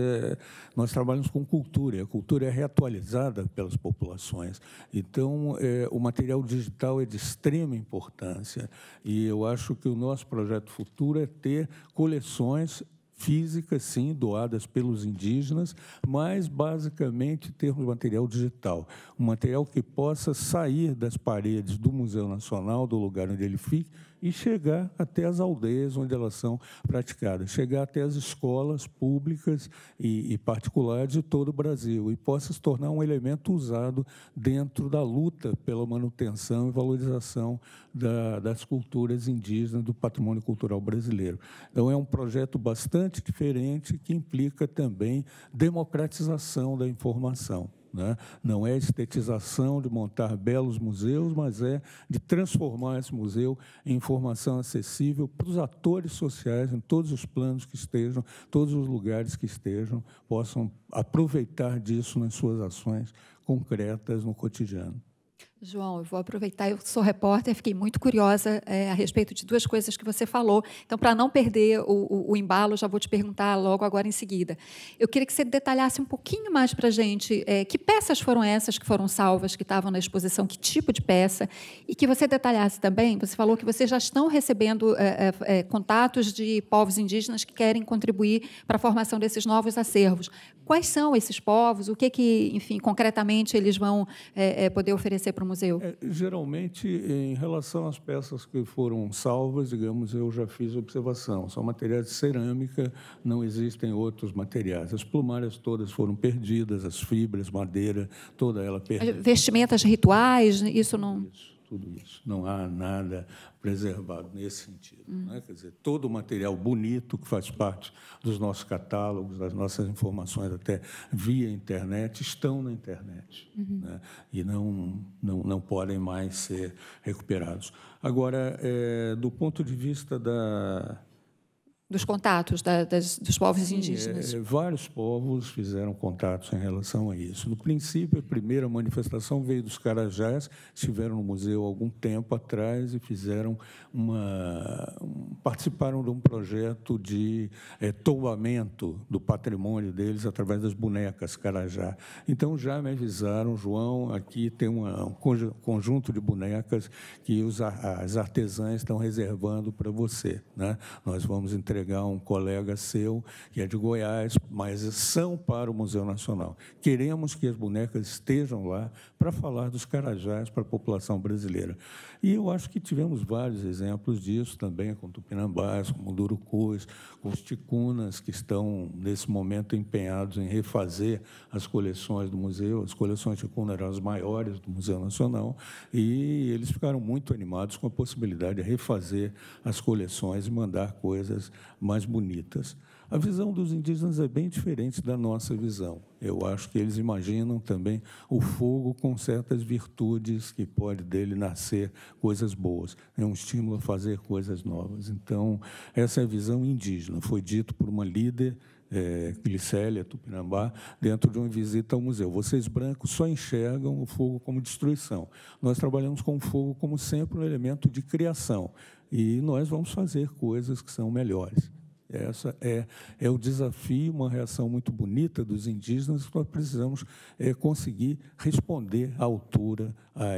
[SPEAKER 3] nós trabalhamos com cultura, e a cultura é reatualizada pelas populações. Então, o material digital é de extrema importância, e eu acho que o nosso projeto futuro é ter coleções físicas, sim, doadas pelos indígenas, mas, basicamente, termos material digital, um material que possa sair das paredes do Museu Nacional, do lugar onde ele fica, e chegar até as aldeias onde elas são praticadas, chegar até as escolas públicas e particulares de todo o Brasil, e possa se tornar um elemento usado dentro da luta pela manutenção e valorização das culturas indígenas, do patrimônio cultural brasileiro. Então, é um projeto bastante diferente que implica também democratização da informação, né? Não é estetização de montar belos museus, mas é de transformar esse museu em informação acessível para os atores sociais, em todos os planos que estejam, todos os lugares que estejam, possam aproveitar disso nas suas ações concretas no cotidiano.
[SPEAKER 2] João, eu vou aproveitar, eu sou repórter, fiquei muito curiosa a respeito de duas coisas que você falou. Então, para não perder o embalo, já vou te perguntar logo agora em seguida. Eu queria que você detalhasse um pouquinho mais para a gente que peças foram essas que foram salvas, que estavam na exposição, que tipo de peça, e que você detalhasse também, você falou que vocês já estão recebendo contatos de povos indígenas que querem contribuir para a formação desses novos acervos. Quais são esses povos? O que enfim, concretamente, eles vão poder oferecer para o museu?
[SPEAKER 3] Geralmente, em relação às peças que foram salvas, digamos, eu já fiz observação. São materiais de cerâmica, não existem outros materiais. As plumárias todas foram perdidas, as fibras, madeira, toda ela perdida.
[SPEAKER 2] Vestimentas rituais, isso não...
[SPEAKER 3] Tudo isso. Não há nada preservado nesse sentido. Né? Quer dizer, todo o material bonito que faz parte dos nossos catálogos, das nossas informações, até via internet, estão na internet, né? E não podem mais ser recuperados. Agora, do ponto de vista
[SPEAKER 2] dos contatos dos povos indígenas.
[SPEAKER 3] Vários povos fizeram contatos em relação a isso. No princípio, a primeira manifestação veio dos Carajás, estiveram no museu há algum tempo atrás e participaram de um projeto de tombamento do patrimônio deles através das bonecas Carajá. Então, já me avisaram, João, aqui tem um conjunto de bonecas que as artesãs estão reservando para você, né? Nós vamos entregar um colega seu, que é de Goiás, mas são para o Museu Nacional. Queremos que as bonecas estejam lá para falar dos Carajás para a população brasileira. E eu acho que tivemos vários exemplos disso também, com Tupinambás, com Mundurucus, com os Ticunas, que estão, nesse momento, empenhados em refazer as coleções do museu. As coleções Ticuna eram as maiores do Museu Nacional, e eles ficaram muito animados com a possibilidade de refazer as coleções e mandar coisas mais bonitas. A visão dos indígenas é bem diferente da nossa visão. Eu acho que eles imaginam também o fogo com certas virtudes que pode dele nascer coisas boas. É um estímulo a fazer coisas novas. Então, essa é a visão indígena. Foi dito por uma líder Glicélia, Tupinambá, dentro de uma visita ao museu. Vocês, brancos, só enxergam o fogo como destruição. Nós trabalhamos com o fogo como sempre um elemento de criação, e nós vamos fazer coisas que são melhores. Essa é o desafio, uma reação muito bonita dos indígenas, que nós precisamos conseguir responder à altura a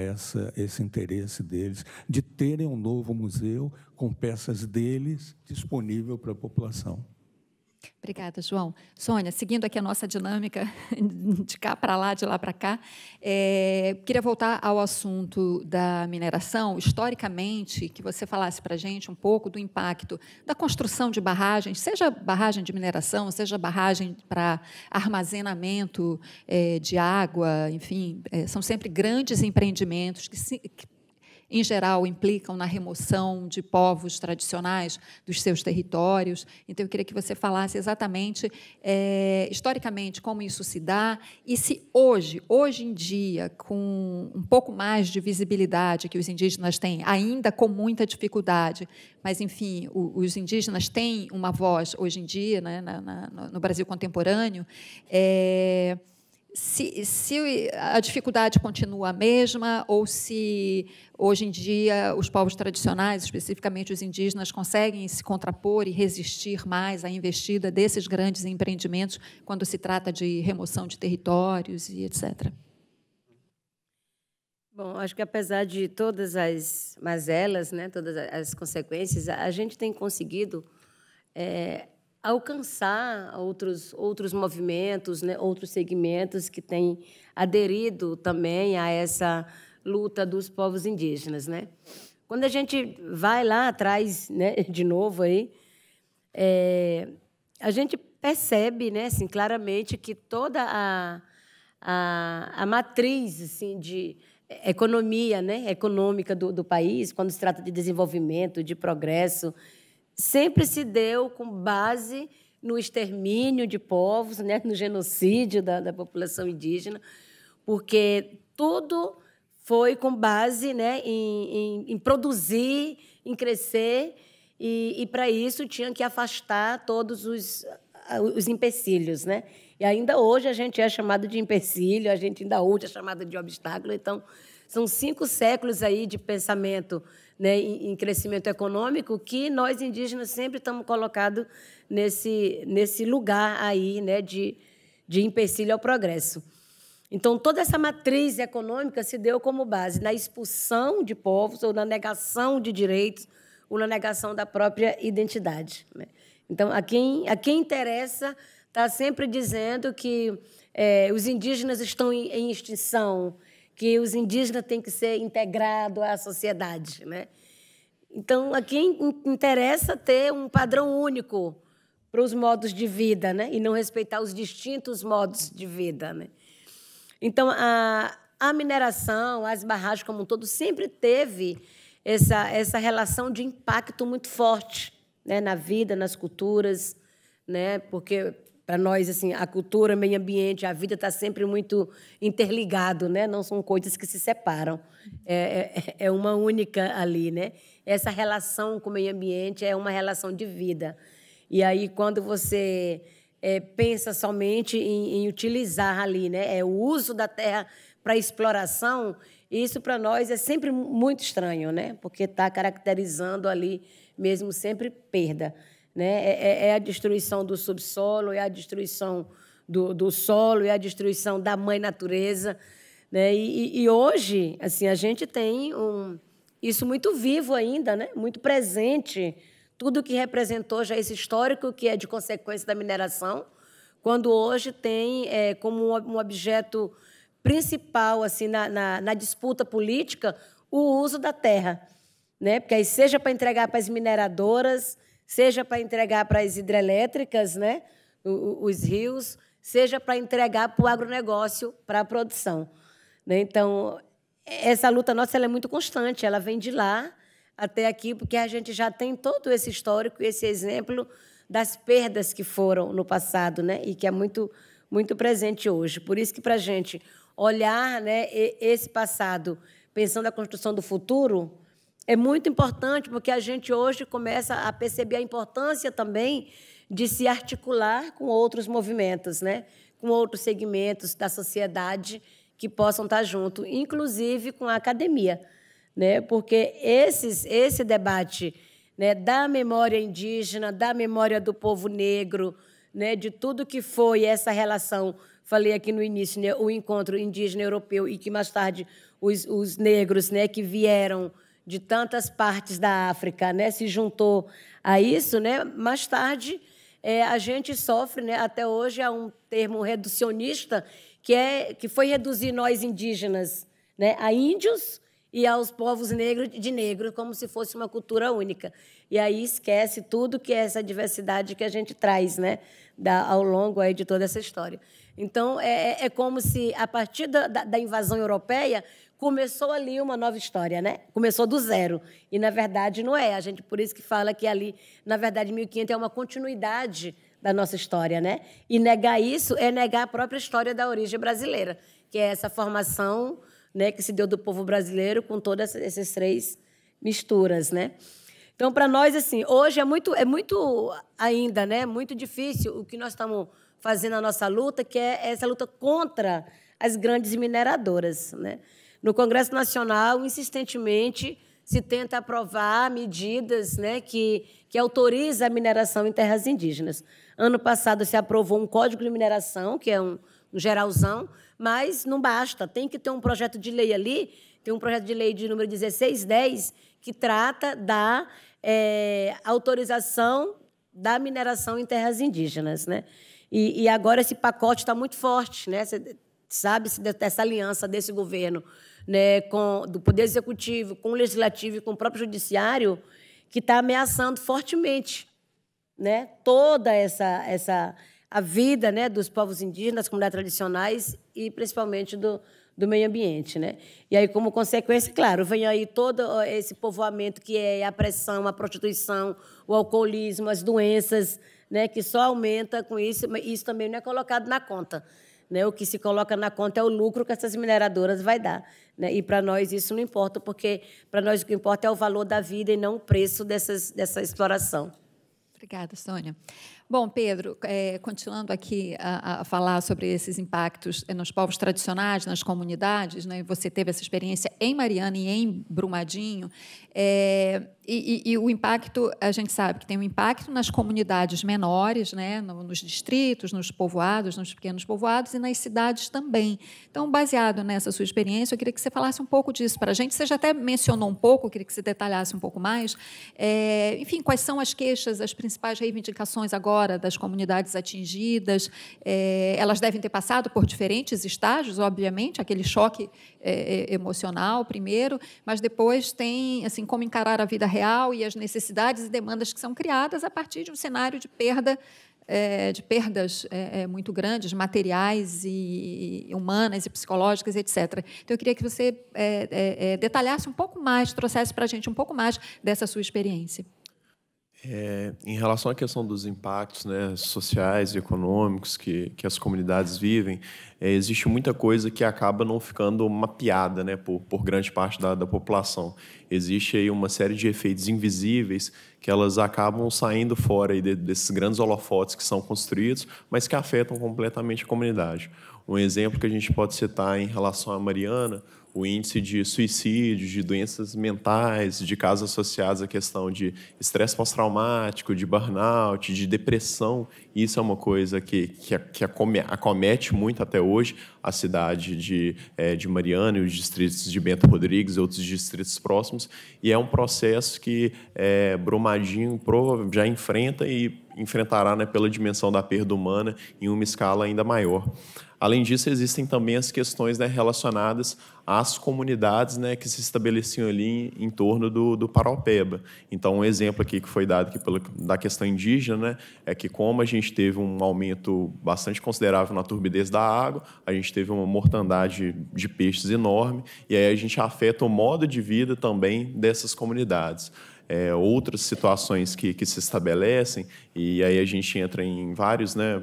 [SPEAKER 3] esse interesse deles, de terem um novo museu com peças deles disponível para a população.
[SPEAKER 2] Obrigada, João. Sônia, seguindo aqui a nossa dinâmica de cá para lá, de lá para cá, queria voltar ao assunto da mineração. Historicamente, que você falasse para a gente um pouco do impacto da construção de barragens, seja barragem de mineração, seja barragem para armazenamento de água, enfim, são sempre grandes empreendimentos que em geral, implicam na remoção de povos tradicionais dos seus territórios. Então, eu queria que você falasse exatamente, historicamente, como isso se dá e se hoje em dia, com um pouco mais de visibilidade que os indígenas têm, ainda com muita dificuldade, mas, enfim, os indígenas têm uma voz hoje em dia, né, no Brasil contemporâneo, se a dificuldade continua a mesma ou se, hoje em dia, os povos tradicionais, especificamente os indígenas, conseguem se contrapor e resistir mais à investida desses grandes empreendimentos quando se trata de remoção de territórios e etc.
[SPEAKER 4] Bom, acho que, apesar de todas as mazelas, né, todas as consequências, a gente tem conseguido alcançar outros movimentos, né, outros segmentos que têm aderido também a essa luta dos povos indígenas, né? Quando a gente vai lá atrás, né, de novo aí, a gente percebe, né, assim, claramente que toda a matriz, assim, de economia, né, econômica do país, quando se trata de desenvolvimento, de progresso, sempre se deu com base no extermínio de povos, né, no genocídio da população indígena, porque tudo foi com base, né, em produzir, em crescer, e para isso tinha que afastar todos os empecilhos, né? E ainda hoje a gente é chamado de empecilho, a gente ainda hoje é chamado de obstáculo. Então, são 5 séculos aí de pensamento, né, em crescimento econômico, que nós indígenas sempre estamos colocados nesse lugar aí, né, de empecilho ao progresso. Então, toda essa matriz econômica se deu como base na expulsão de povos ou na negação de direitos ou na negação da própria identidade, né? Então, a quem interessa está sempre dizendo que os indígenas estão em extinção, que os indígenas têm que ser integrados à sociedade, né? Então, a quem interessa ter um padrão único para os modos de vida, né, e não respeitar os distintos modos de vida, né? Então, a mineração, as barragens como um todo, sempre teve essa relação de impacto muito forte, né, na vida, nas culturas, né, porque, para nós, assim, a cultura, o meio ambiente, a vida está sempre muito interligado, né? Não são coisas que se separam. É uma única ali, né? Essa relação com o meio ambiente é uma relação de vida. E aí, quando você pensa somente em utilizar ali, né, o uso da terra para exploração, isso para nós é sempre muito estranho, né? Porque está caracterizando ali mesmo sempre perda, né? É a destruição do subsolo, é a destruição do solo, é a destruição da mãe natureza, né? E hoje, assim, a gente tem isso muito vivo ainda, né? Muito presente, tudo que representou já esse histórico que é de consequência da mineração, quando hoje tem como um objeto principal, assim, na disputa política, o uso da terra, né? Porque aí seja para entregar para as mineradoras, seja para entregar para as hidrelétricas, né, os rios, seja para entregar para o agronegócio, para a produção, né? Então, essa luta nossa ela é muito constante, ela vem de lá até aqui, porque a gente já tem todo esse histórico, esse exemplo das perdas que foram no passado, né, e que é muito, muito presente hoje. Por isso que, para a gente olhar, né, esse passado, pensando na construção do futuro, é muito importante, porque a gente hoje começa a perceber a importância também de se articular com outros movimentos, né? Com outros segmentos da sociedade que possam estar junto, inclusive com a academia, né? Porque esse debate, né, da memória indígena, da memória do povo negro, né, de tudo que foi essa relação, falei aqui no início, né, o encontro indígena europeu e que mais tarde os negros, né, que vieram de tantas partes da África, né, se juntou a isso, né, mais tarde a gente sofre, né, até hoje há um termo reducionista que foi reduzir nós indígenas, né, a índios e aos povos negros de negro, como se fosse uma cultura única. E aí esquece tudo que é essa diversidade que a gente traz, né, ao longo aí de toda essa história. Então, é como se, a partir da invasão europeia, começou ali uma nova história, né? Começou do zero. E, na verdade, não é. A gente, por isso que fala que ali, na verdade, 1500 é uma continuidade da nossa história, né? E negar isso é negar a própria história da origem brasileira, que é essa formação, né, que se deu do povo brasileiro com todas essas três misturas, né? Então, para nós, assim, hoje é muito ainda, né, muito difícil o que nós estamos fazendo na nossa luta, que é essa luta contra as grandes mineradoras, né? No Congresso Nacional, insistentemente, se tenta aprovar medidas, né, que autoriza a mineração em terras indígenas. Ano passado se aprovou um Código de Mineração, que é um geralzão, mas não basta, tem que ter um projeto de lei ali, tem um projeto de lei de número 1610, que trata da autorização da mineração em terras indígenas, né? E agora esse pacote está muito forte, né? Você sabe dessa aliança desse governo, né, do Poder Executivo, com o Legislativo e com o próprio Judiciário, que está ameaçando fortemente, né, toda a vida, né, dos povos indígenas, das comunidades tradicionais e, principalmente, do meio ambiente, né? E aí, como consequência, claro, vem aí todo esse povoamento que é a pressão, a prostituição, o alcoolismo, as doenças, né, que só aumenta com isso, mas isso também não é colocado na conta, né? O que se coloca na conta é o lucro que essas mineradoras vai dar, né? E para nós isso não importa, porque para nós o que importa é o valor da vida e não o preço dessa exploração.
[SPEAKER 2] Obrigada, Sônia. Bom, Pedro, continuando aqui a falar sobre esses impactos nos povos tradicionais, nas comunidades, né? Você teve essa experiência em Mariana e em Brumadinho, e o impacto, a gente sabe que tem um impacto nas comunidades menores, né? Nos distritos, nos povoados, nos pequenos povoados e nas cidades também. Então, baseado nessa sua experiência, eu queria que você falasse um pouco disso para a gente. Você já até mencionou um pouco, eu queria que você detalhasse um pouco mais. Enfim, quais são as queixas, as principais reivindicações agora das comunidades atingidas? Elas devem ter passado por diferentes estágios, obviamente, aquele choque emocional primeiro, mas depois tem, assim, como encarar a vida real e as necessidades e demandas que são criadas a partir de um cenário de perdas muito grandes, materiais e humanas e psicológicas, etc. Então, eu queria que você detalhasse um pouco mais, trouxesse para a gente um pouco mais dessa sua experiência.
[SPEAKER 5] Em relação à questão dos impactos, né, sociais e econômicos que as comunidades vivem, existe muita coisa que acaba não ficando mapeada, né, por grande parte da população. Existe aí uma série de efeitos invisíveis que elas acabam saindo fora aí desses grandes holofotes que são construídos, mas que afetam completamente a comunidade. Um exemplo que a gente pode citar em relação à Mariana, o índice de suicídio, de doenças mentais, de casos associados à questão de estresse pós-traumático, de burnout, de depressão. Isso é uma coisa que acomete muito até hoje a cidade de Mariana e os distritos de Bento Rodrigues e outros distritos próximos. E é um processo que Brumadinho já enfrenta e enfrentará, né, pela dimensão da perda humana em uma escala ainda maior. Além disso, existem também as questões, né, relacionadas às comunidades, né, que se estabeleciam ali em torno do Paraopeba. Então, um exemplo aqui que foi dado aqui da questão indígena, né, é que como a gente teve um aumento bastante considerável na turbidez da água, a gente teve uma mortandade de peixes enorme, e aí a gente afeta o modo de vida também dessas comunidades. Outras situações que se estabelecem, e aí a gente entra em vários, né,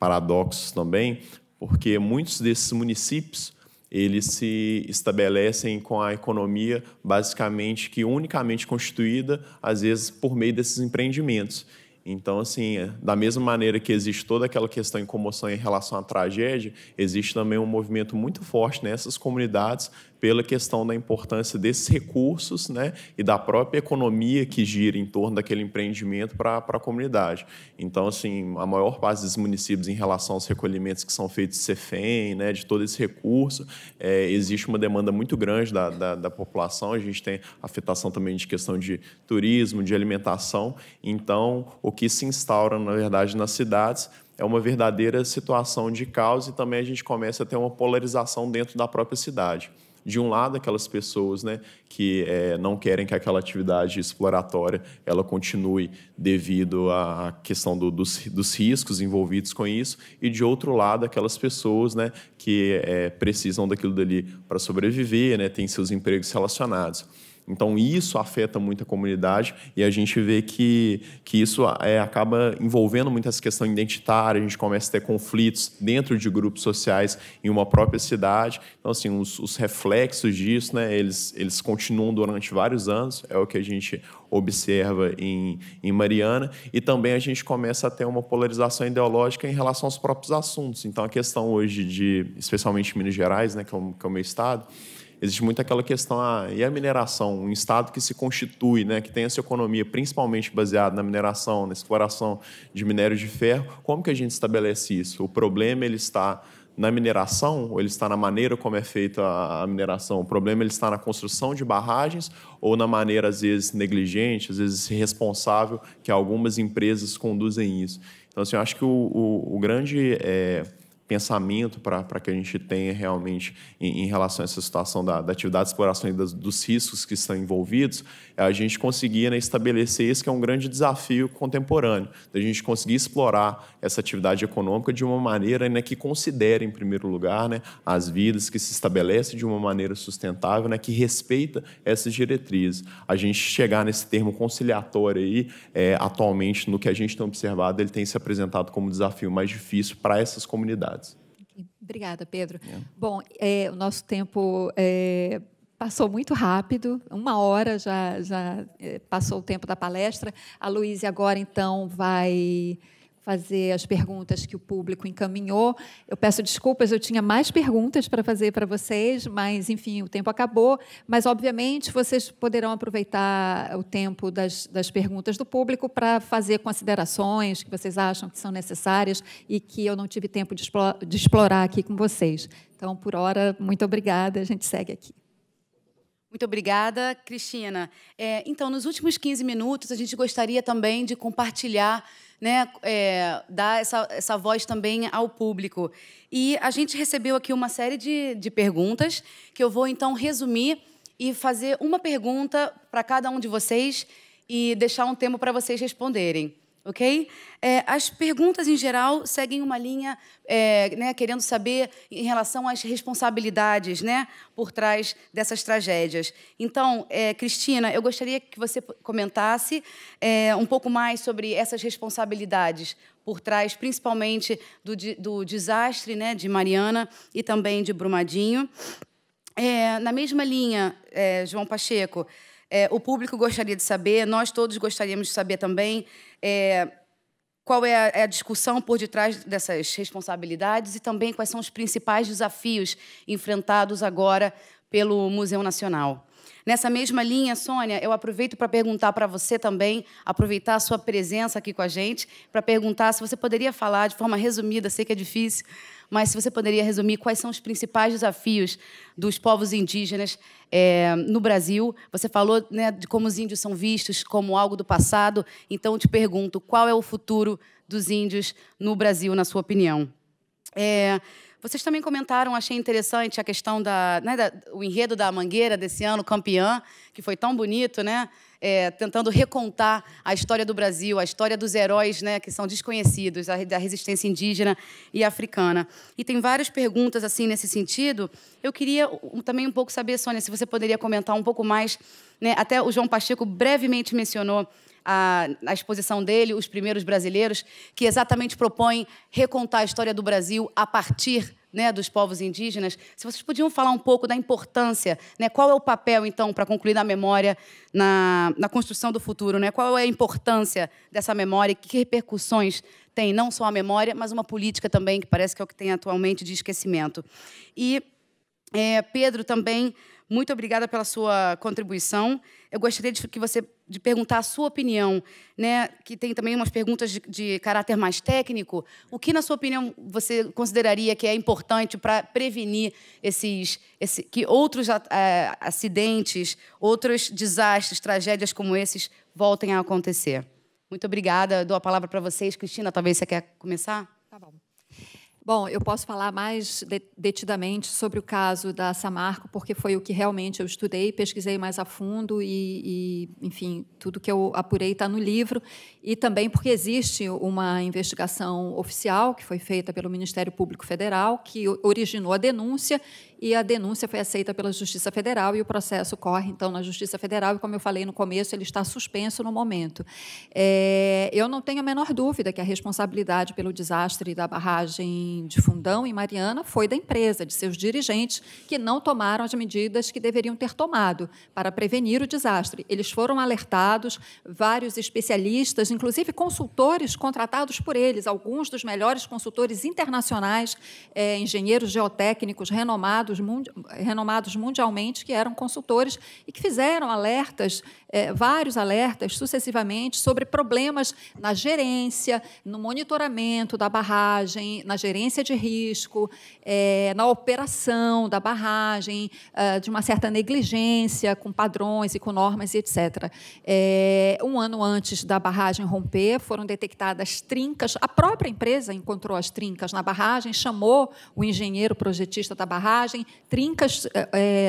[SPEAKER 5] paradoxos também, porque muitos desses municípios eles se estabelecem com a economia basicamente unicamente constituída, às vezes, por meio desses empreendimentos. Então, assim, da mesma maneira que existe toda aquela questão em comoção em relação à tragédia, existe também um movimento muito forte nessas comunidades pela questão da importância desses recursos, né, e da própria economia que gira em torno daquele empreendimento para a comunidade. Então, assim, a maior parte dos municípios, em relação aos recolhimentos que são feitos de CEFEM, né, de todo esse recurso, existe uma demanda muito grande da população. A gente tem afetação também de questão de turismo, de alimentação. Então, o que se instaura, na verdade, nas cidades é uma verdadeira situação de caos, e também a gente começa a ter uma polarização dentro da própria cidade. De um lado, aquelas pessoas, né, que não querem que aquela atividade exploratória ela continue devido à questão dos riscos envolvidos com isso, e, de outro lado, aquelas pessoas, né, que precisam daquilo dali para sobreviver, né, têm seus empregos relacionados. Então, isso afeta muito a comunidade, e a gente vê que isso acaba envolvendo muito essa questão identitária. A gente começa a ter conflitos dentro de grupos sociais em uma própria cidade. Então, assim, os reflexos disso, né, eles continuam durante vários anos, é o que a gente observa em Mariana, e também a gente começa a ter uma polarização ideológica em relação aos próprios assuntos. Então, a questão hoje, especialmente em Minas Gerais, né, que é o meu estado, existe muito aquela questão, e a mineração? Um estado que se constitui, né, que tem essa economia principalmente baseada na mineração, na exploração de minério de ferro, como que a gente estabelece isso? O problema ele está na mineração, ou ele está na maneira como é feita a mineração? O problema ele está na construção de barragens, ou na maneira, às vezes, negligente, às vezes irresponsável, que algumas empresas conduzem isso? Então, assim, eu acho que o grande pensamento para que a gente tenha realmente em relação a essa situação da atividade de exploração e dos riscos que estão envolvidos, é a gente conseguir, né, estabelecer isso, que é um grande desafio contemporâneo, da gente conseguir explorar essa atividade econômica de uma maneira, né, que considere, em primeiro lugar, né, as vidas, que se estabelece de uma maneira sustentável, né, que respeita essas diretrizes. A gente chegar nesse termo conciliatório aí, atualmente, no que a gente tem observado, ele tem se apresentado como um desafio mais difícil para essas comunidades.
[SPEAKER 2] Obrigada, Pedro. Bom, o nosso tempo passou muito rápido, 1 hora já passou o tempo da palestra. A Luísa agora, então, vai fazer as perguntas que o público encaminhou. Eu peço desculpas, eu tinha mais perguntas para fazer para vocês, mas, enfim, o tempo acabou. Mas, obviamente, vocês poderão aproveitar o tempo das perguntas do público para fazer considerações que vocês acham que são necessárias e que eu não tive tempo de explorar aqui com vocês. Então, por hora, muito obrigada. A gente segue aqui.
[SPEAKER 1] Muito obrigada, Cristina. Então, nos últimos 15 minutos, a gente gostaria também de compartilhar, né, dar essa voz também ao público. E a gente recebeu aqui uma série de perguntas que eu vou, então, resumir e fazer uma pergunta para cada um de vocês e deixar um tempo para vocês responderem. Ok? As perguntas, em geral, seguem uma linha, né, querendo saber em relação às responsabilidades, né, por trás dessas tragédias. Então, Cristina, eu gostaria que você comentasse um pouco mais sobre essas responsabilidades por trás, principalmente do desastre, né, de Mariana e também de Brumadinho. Na mesma linha, João Pacheco, o público gostaria de saber, nós todos gostaríamos de saber também qual é a discussão por detrás dessas responsabilidades e também quais são os principais desafios enfrentados agora pelo Museu Nacional. Nessa mesma linha, Sônia, eu aproveito para perguntar para você também, aproveitar a sua presença aqui com a gente, para perguntar se você poderia falar de forma resumida, sei que é difícil, mas se você poderia resumir quais são os principais desafios dos povos indígenas no Brasil. Você falou, né, de como os índios são vistos como algo do passado, então eu te pergunto, qual é o futuro dos índios no Brasil, na sua opinião? Vocês também comentaram, achei interessante a questão o enredo da Mangueira desse ano, campeã, que foi tão bonito, né? Tentando recontar a história do Brasil, a história dos heróis, né, que são desconhecidos, da resistência indígena e africana. E tem várias perguntas assim nesse sentido. Eu queria também um pouco saber, Sônia, se você poderia comentar um pouco mais, né? Até o João Pacheco brevemente mencionou a exposição dele, Os Primeiros Brasileiros, que exatamente propõe recontar a história do Brasil a partir né, dos povos indígenas. Se vocês podiam falar um pouco da importância, né, qual é o papel, então, para concluir a memória na construção do futuro, né? Qual é a importância dessa memória e que repercussões tem não só a memória, mas uma política também, que parece que é o que tem atualmente de esquecimento. E, Pedro, também, muito obrigada pela sua contribuição. Eu gostaria de perguntar a sua opinião, né, que tem também umas perguntas de caráter mais técnico. O que, na sua opinião, você consideraria que é importante para prevenir que outros acidentes, outros desastres, tragédias como esses voltem a acontecer? Muito obrigada. Dou a palavra para vocês. Cristina, talvez você quer começar?
[SPEAKER 2] Tá bom. Bom, eu posso falar mais detidamente sobre o caso da Samarco, porque foi o que realmente eu estudei, pesquisei mais a fundo enfim, tudo que eu apurei está no livro, e também porque existe uma investigação oficial que foi feita pelo Ministério Público Federal, que originou a denúncia, e a denúncia foi aceita pela Justiça Federal, e o processo corre, então, na Justiça Federal, e, como eu falei no começo, ele está suspenso no momento. Eu não tenho a menor dúvida que a responsabilidade pelo desastre da barragem de Fundão, em Mariana, foi da empresa, de seus dirigentes, que não tomaram as medidas que deveriam ter tomado para prevenir o desastre. Eles foram alertados, vários especialistas, inclusive consultores contratados por eles, alguns dos melhores consultores internacionais, engenheiros geotécnicos renomados mundialmente, que eram consultores e que fizeram alertas, vários alertas, sucessivamente, sobre problemas na gerência, no monitoramento da barragem, na gerência de risco, na operação da barragem, de uma certa negligência com padrões e com normas, etc. Um ano antes da barragem romper, foram detectadas trincas. A própria empresa encontrou as trincas na barragem, chamou o engenheiro projetista da barragem. Trincas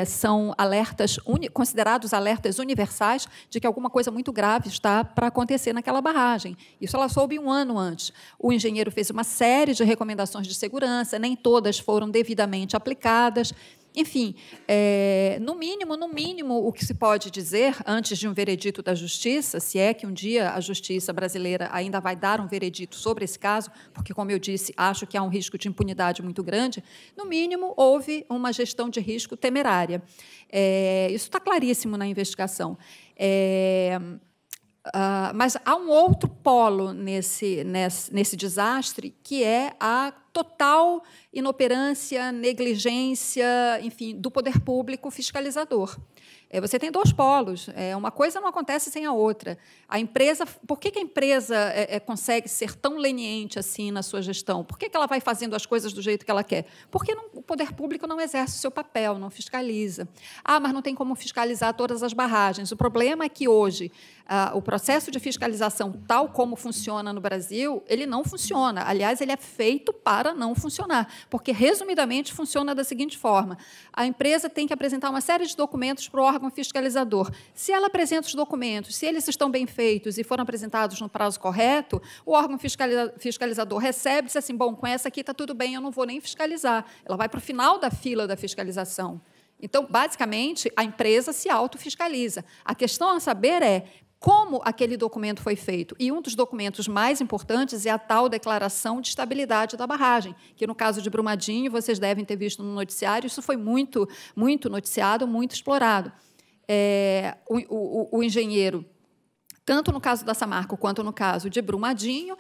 [SPEAKER 2] são alertas, considerados alertas universais de que alguma coisa muito grave está para acontecer naquela barragem. Isso ela soube um ano antes. O engenheiro fez uma série de recomendações de segurança, nem todas foram devidamente aplicadas. Enfim, no mínimo, o que se pode dizer, antes de um veredito da Justiça, se é que um dia a Justiça brasileira ainda vai dar um veredito sobre esse caso, porque, como eu disse, acho que há um risco de impunidade muito grande, no mínimo, houve uma gestão de risco temerária. Isso está claríssimo na investigação. Mas há um outro polo nesse desastre, que é a total inoperância, negligência, enfim, do poder público fiscalizador. Você tem dois polos. Uma coisa não acontece sem a outra. A empresa, por que a empresa consegue ser tão leniente assim na sua gestão? Por que ela vai fazendo as coisas do jeito que ela quer? Porque o poder público não exerce o seu papel, não fiscaliza. Mas não tem como fiscalizar todas as barragens. O problema é que, hoje, o processo de fiscalização, tal como funciona no Brasil, ele não funciona. Aliás, ele é feito para não funcionar, porque, resumidamente, funciona da seguinte forma: a empresa tem que apresentar uma série de documentos para o órgão fiscalizador. Se ela apresenta os documentos, se eles estão bem feitos e foram apresentados no prazo correto, o órgão fiscalizador recebe e diz assim: bom, com essa aqui está tudo bem, eu não vou nem fiscalizar. Ela vai para o final da fila da fiscalização. Então, basicamente, a empresa se autofiscaliza. A questão a saber é como aquele documento foi feito. E um dos documentos mais importantes é a tal declaração de estabilidade da barragem, que, no caso de Brumadinho, vocês devem ter visto no noticiário, isso foi muito, muito noticiado, muito explorado. O engenheiro, tanto no caso da Samarco quanto no caso de Brumadinho,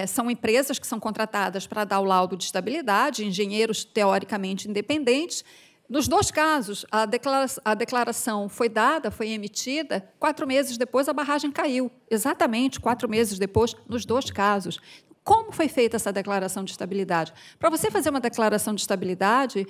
[SPEAKER 2] são empresas que são contratadas para dar o laudo de estabilidade, engenheiros teoricamente independentes. Nos dois casos, a declaração foi dada, foi emitida, 4 meses depois a barragem caiu. Exatamente 4 meses depois, nos dois casos. Como foi feita essa declaração de estabilidade? Para você fazer uma declaração de estabilidade,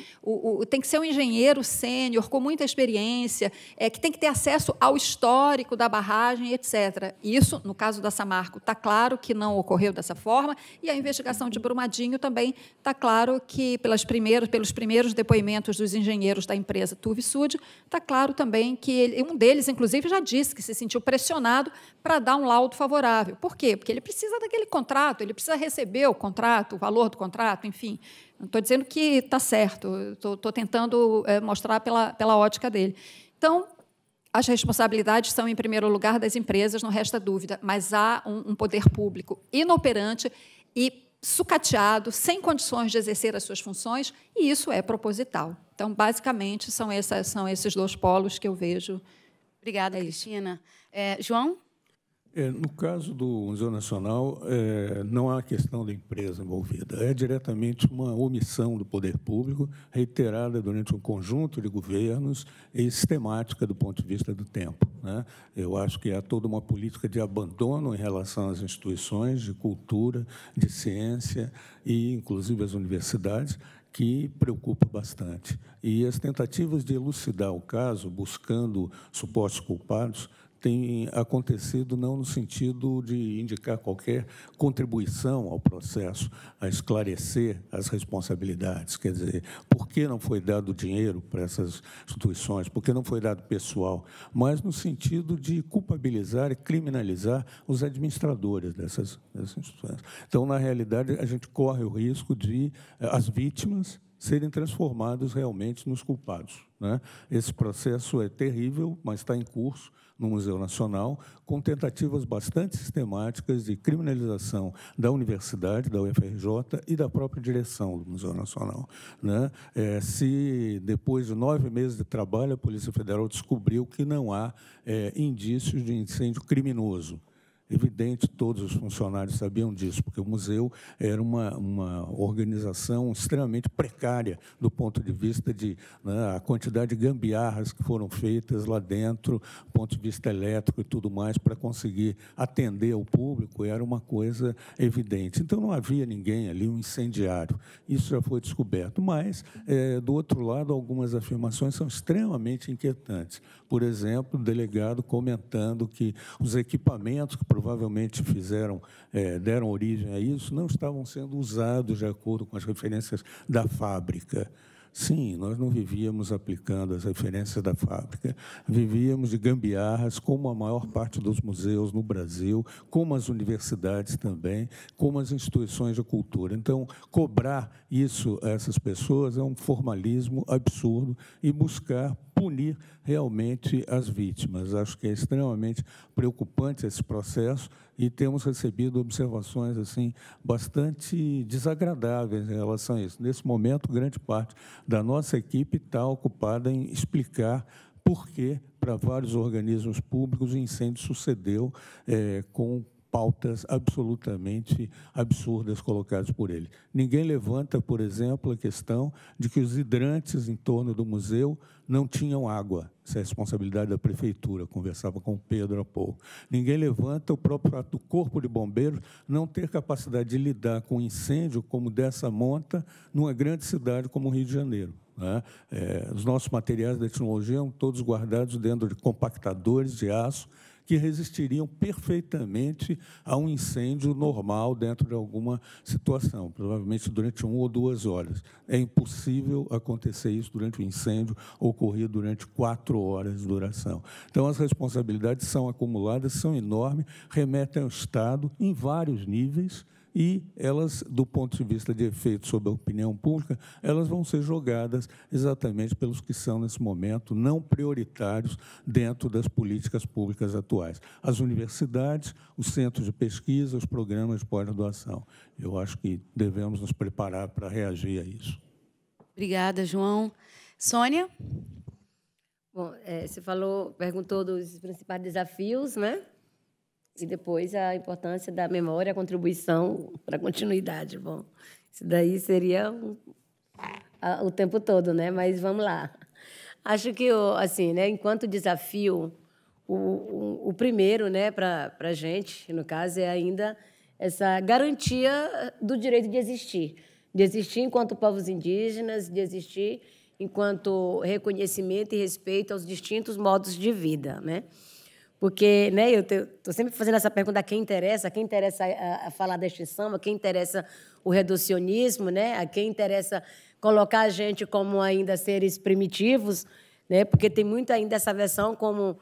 [SPEAKER 2] tem que ser um engenheiro sênior, com muita experiência, que tem que ter acesso ao histórico da barragem, etc. Isso, no caso da Samarco, está claro que não ocorreu dessa forma, e a investigação de Brumadinho também está claro que, pelos primeiros depoimentos dos engenheiros da empresa Tuvisud, está claro também que um deles, inclusive, já disse que se sentiu pressionado para dar um laudo favorável. Por quê? Porque ele precisa daquele contrato, ele precisa receber o contrato, o valor do contrato, enfim. Não estou dizendo que está certo, estou tentando mostrar pela ótica dele. Então, as responsabilidades são, em primeiro lugar, das empresas, não resta dúvida, mas há um poder público inoperante e sucateado, sem condições de exercer as suas funções, e isso é proposital. Então, basicamente, são esses 2 polos que eu vejo.
[SPEAKER 1] Obrigada, Cristina. João?
[SPEAKER 3] No caso do Museu Nacional, não há questão da empresa envolvida. É diretamente uma omissão do poder público, reiterada durante um conjunto de governos e sistemática do ponto de vista do tempo, né? Eu acho que há toda uma política de abandono em relação às instituições de cultura, de ciência e, inclusive, as universidades, que preocupa bastante. E as tentativas de elucidar o caso, buscando supostos culpados, tem acontecido não no sentido de indicar qualquer contribuição ao processo, a esclarecer as responsabilidades, quer dizer, por que não foi dado dinheiro para essas instituições, por que não foi dado pessoal, mas no sentido de culpabilizar e criminalizar os administradores dessas instituições. Então, na realidade, a gente corre o risco de as vítimas serem transformados realmente nos culpados, né? Esse processo é terrível, mas está em curso no Museu Nacional, com tentativas bastante sistemáticas de criminalização da universidade, da UFRJ e da própria direção do Museu Nacional, né? Se depois de 9 meses de trabalho a Polícia Federal descobriu que não há indícios de incêndio criminoso. Evidente, todos os funcionários sabiam disso, porque o museu era uma organização extremamente precária do ponto de vista de, né, a quantidade de gambiarras que foram feitas lá dentro, do ponto de vista elétrico e tudo mais, para conseguir atender ao público, era uma coisa evidente. Então, não havia ninguém ali, um incendiário. Isso já foi descoberto. Mas, do outro lado, algumas afirmações são extremamente inquietantes. Por exemplo, o delegado comentando que os equipamentos que provavelmente deram origem a isso, não estavam sendo usados de acordo com as referências da fábrica. Sim, nós não vivíamos aplicando as referências da fábrica, vivíamos de gambiarras, como a maior parte dos museus no Brasil, como as universidades também, como as instituições de cultura. Então, cobrar isso a essas pessoas é um formalismo absurdo e buscar punir realmente as vítimas. Acho que é extremamente preocupante esse processo e temos recebido observações assim bastante desagradáveis em relação a isso. Nesse momento, grande parte da nossa equipe está ocupada em explicar por que, para vários organismos públicos, o incêndio sucedeu com pautas absolutamente absurdas colocadas por ele. Ninguém levanta, por exemplo, a questão de que os hidrantes em torno do museu não tinham água. Isso é responsabilidade da prefeitura, conversava com o Pedro há pouco. Ninguém levanta o próprio fato do Corpo de Bombeiros não ter capacidade de lidar com um incêndio como dessa monta numa grande cidade como o Rio de Janeiro, né? Os nossos materiais da tecnologia são todos guardados dentro de compactadores de aço que resistiriam perfeitamente a um incêndio normal dentro de alguma situação, provavelmente durante 1 ou 2 horas. É impossível acontecer isso durante um incêndio ocorrido durante 4 horas de duração. Então, as responsabilidades são acumuladas, são enormes, remetem ao Estado em vários níveis, e elas, do ponto de vista de efeito sobre a opinião pública, elas vão ser jogadas exatamente pelos que são, nesse momento, não prioritários dentro das políticas públicas atuais. As universidades, os centros de pesquisa, os programas de pós-graduação. Eu acho que devemos nos preparar para reagir a isso.
[SPEAKER 1] Obrigada, João. Sônia?
[SPEAKER 4] Bom, você perguntou dos principais desafios, né? E depois a importância da memória, a contribuição para a continuidade. Bom, isso daí seria o tempo todo, né? Mas vamos lá. Acho que, assim, né, enquanto desafio, o primeiro, né, para a gente, no caso, é ainda essa garantia do direito de existir enquanto povos indígenas, de existir enquanto reconhecimento e respeito aos distintos modos de vida, né? Porque, né, eu estou sempre fazendo essa pergunta a quem interessa a falar da extinção, a quem interessa o reducionismo, né, a quem interessa colocar a gente como ainda seres primitivos, né, porque tem muito ainda essa versão como,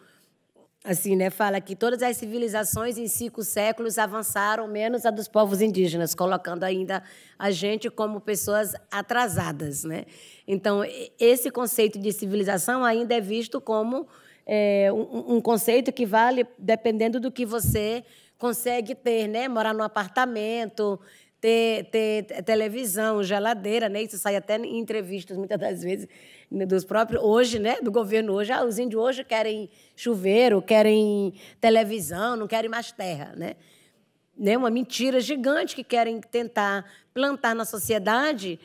[SPEAKER 4] assim, né, fala que todas as civilizações em 5 séculos avançaram, menos a dos povos indígenas, colocando ainda a gente como pessoas atrasadas, né? Então, esse conceito de civilização ainda é visto como um conceito que vale dependendo do que você consegue ter, né? Morar num apartamento, ter televisão, geladeira, né? Isso sai até em entrevistas, muitas das vezes, dos próprios... Hoje, né? Do governo hoje, os índios hoje querem chuveiro, querem televisão, não querem mais terra, né? Uma mentira gigante que querem tentar plantar na sociedade.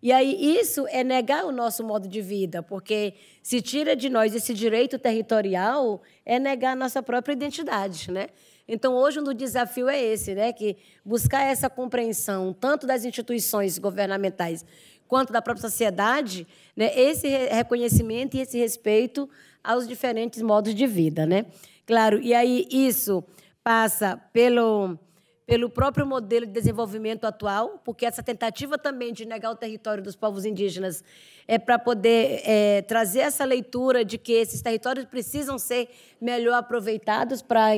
[SPEAKER 4] E aí isso é negar o nosso modo de vida, porque se tira de nós esse direito territorial, é negar a nossa própria identidade, né? Então, hoje, o desafio é esse, né? Que buscar essa compreensão, tanto das instituições governamentais quanto da própria sociedade, né? Esse reconhecimento e esse respeito aos diferentes modos de vida, né? Claro, e aí isso passa pelo próprio modelo de desenvolvimento atual, porque essa tentativa também de negar o território dos povos indígenas é para poder trazer essa leitura de que esses territórios precisam ser melhor aproveitados para,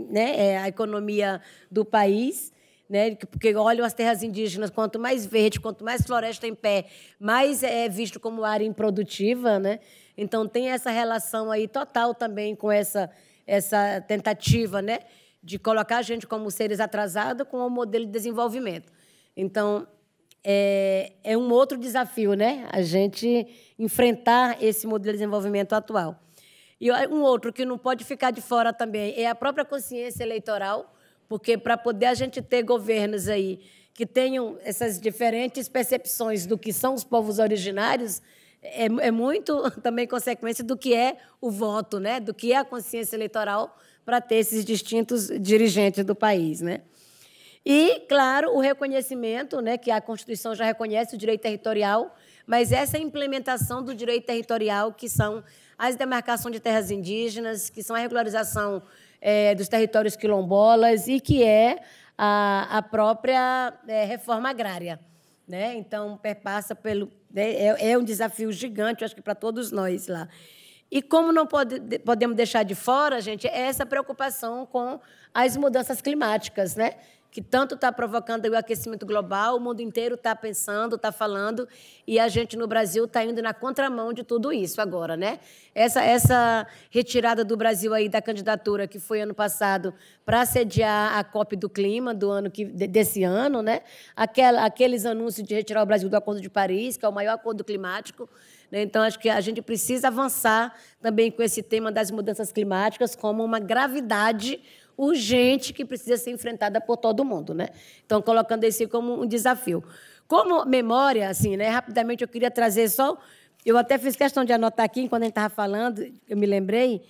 [SPEAKER 4] né, a economia do país, né, porque olham as terras indígenas, quanto mais verde, quanto mais floresta em pé, mais é visto como área improdutiva, né? Então, tem essa relação aí total também com essa tentativa, né, de colocar a gente como seres atrasados com o modelo de desenvolvimento. Então, é um outro desafio, né? A gente enfrentar esse modelo de desenvolvimento atual. E um outro que não pode ficar de fora também é a própria consciência eleitoral, porque para poder a gente ter governos aí que tenham essas diferentes percepções do que são os povos originários, é muito também consequência do que é o voto, né? Do que é a consciência eleitoral para ter esses distintos dirigentes do país, né? E, claro, o reconhecimento, né, que a Constituição já reconhece o direito territorial, mas essa implementação do direito territorial, que são as demarcações de terras indígenas, que são a regularização dos territórios quilombolas e que é a própria reforma agrária, né? Então, perpassa pelo... É um desafio gigante, acho que para todos nós lá. E como não podemos deixar de fora, gente, é essa preocupação com as mudanças climáticas, né? Que tanto está provocando o aquecimento global, o mundo inteiro está pensando, está falando, e a gente, no Brasil, está indo na contramão de tudo isso agora, né? Essa retirada do Brasil aí da candidatura, que foi ano passado, para sediar a COP do Clima desse ano, né? Aqueles anúncios de retirar o Brasil do Acordo de Paris, que é o maior acordo climático. Então, acho que a gente precisa avançar também com esse tema das mudanças climáticas como uma gravidade urgente que precisa ser enfrentada por todo mundo, né? Então, colocando isso como um desafio. Como memória, assim, né, rapidamente eu queria trazer só... Eu até fiz questão de anotar aqui, enquanto a gente estava falando, eu me lembrei,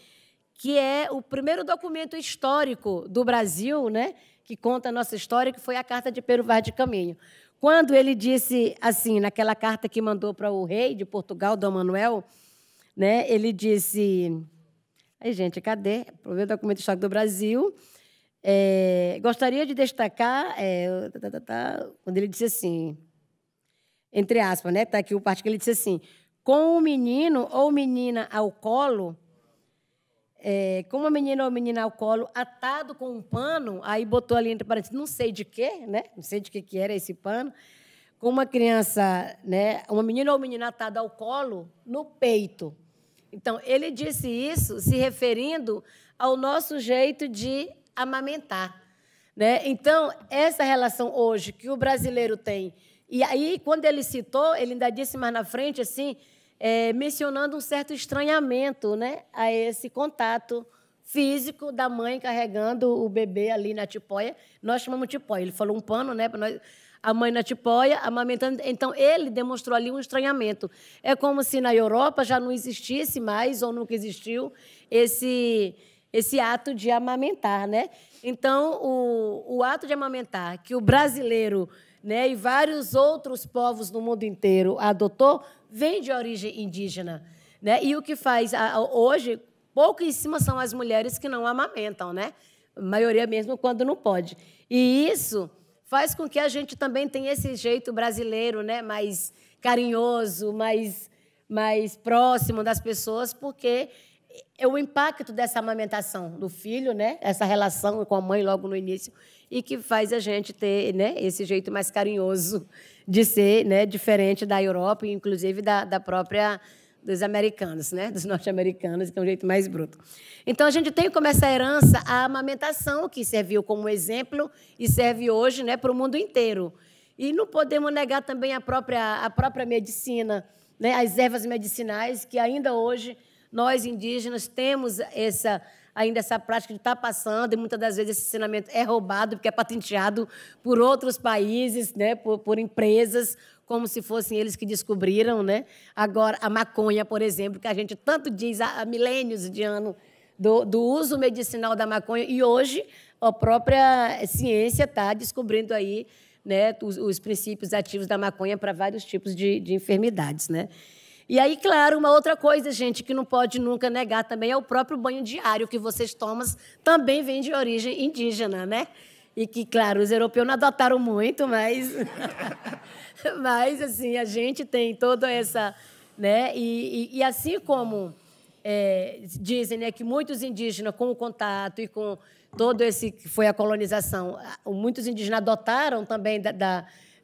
[SPEAKER 4] que é o primeiro documento histórico do Brasil, né, que conta a nossa história, que foi a Carta de Pero Vaz de Caminho. Quando ele disse assim, naquela carta que mandou para o rei de Portugal, Dom Manuel, né, ele disse... Aí, gente, cadê? O primeiro documento histórico do Brasil. Gostaria de destacar, quando ele disse assim, entre aspas, né? Está aqui o parte que ele disse assim, com um menino ou menina ao colo, com uma menina ou menina ao colo, atado com um pano, aí botou ali entre parênteses, não sei de quê, né? Não sei de que era esse pano, com uma criança, né? Uma menina ou menina atada ao colo, no peito. Então, ele disse isso se referindo ao nosso jeito de amamentar, né? Então, essa relação hoje que o brasileiro tem... E aí, quando ele citou, ele ainda disse mais na frente, assim, mencionando um certo estranhamento, né, a esse contato físico da mãe carregando o bebê ali na tipóia. Nós chamamos tipóia. Ele falou um pano, né, para nós... A mãe na tipóia, amamentando. Então, ele demonstrou ali um estranhamento. É como se na Europa já não existisse mais, ou nunca existiu, esse ato de amamentar, né? Então, o ato de amamentar que o brasileiro, né, e vários outros povos no mundo inteiro adotou, vem de origem indígena, né? E o que faz hoje, pouquíssimas são as mulheres que não amamentam, né? A maioria mesmo quando não pode. E isso faz com que a gente também tenha esse jeito brasileiro, né, mais carinhoso, mais próximo das pessoas, porque é o impacto dessa amamentação do filho, né, essa relação com a mãe logo no início, e que faz a gente ter, né, esse jeito mais carinhoso de ser, né, diferente da Europa, inclusive da própria dos americanos, né? Dos norte-americanos, que é um jeito mais bruto. Então, a gente tem como essa herança a amamentação, que serviu como exemplo e serve hoje, né, para o mundo inteiro. E não podemos negar também a própria medicina, né, as ervas medicinais, que ainda hoje nós, indígenas, temos ainda essa prática de estar passando, e muitas das vezes esse ensinamento é roubado, porque é patenteado por outros países, né, por empresas, como se fossem eles que descobriram, né? Agora, a maconha, por exemplo, que a gente tanto diz há milênios de ano do uso medicinal da maconha, e hoje a própria ciência está descobrindo aí, né, os princípios ativos da maconha para vários tipos de enfermidades, né? E aí, claro, uma outra coisa, gente, que não pode nunca negar também é o próprio banho diário que vocês tomam, também vem de origem indígena, né? E que, claro, os europeus não adotaram muito, mas mas assim, a gente tem toda essa, né? E assim como dizem, né, que muitos indígenas, com o contato e com todo esse que foi a colonização, muitos indígenas adotaram também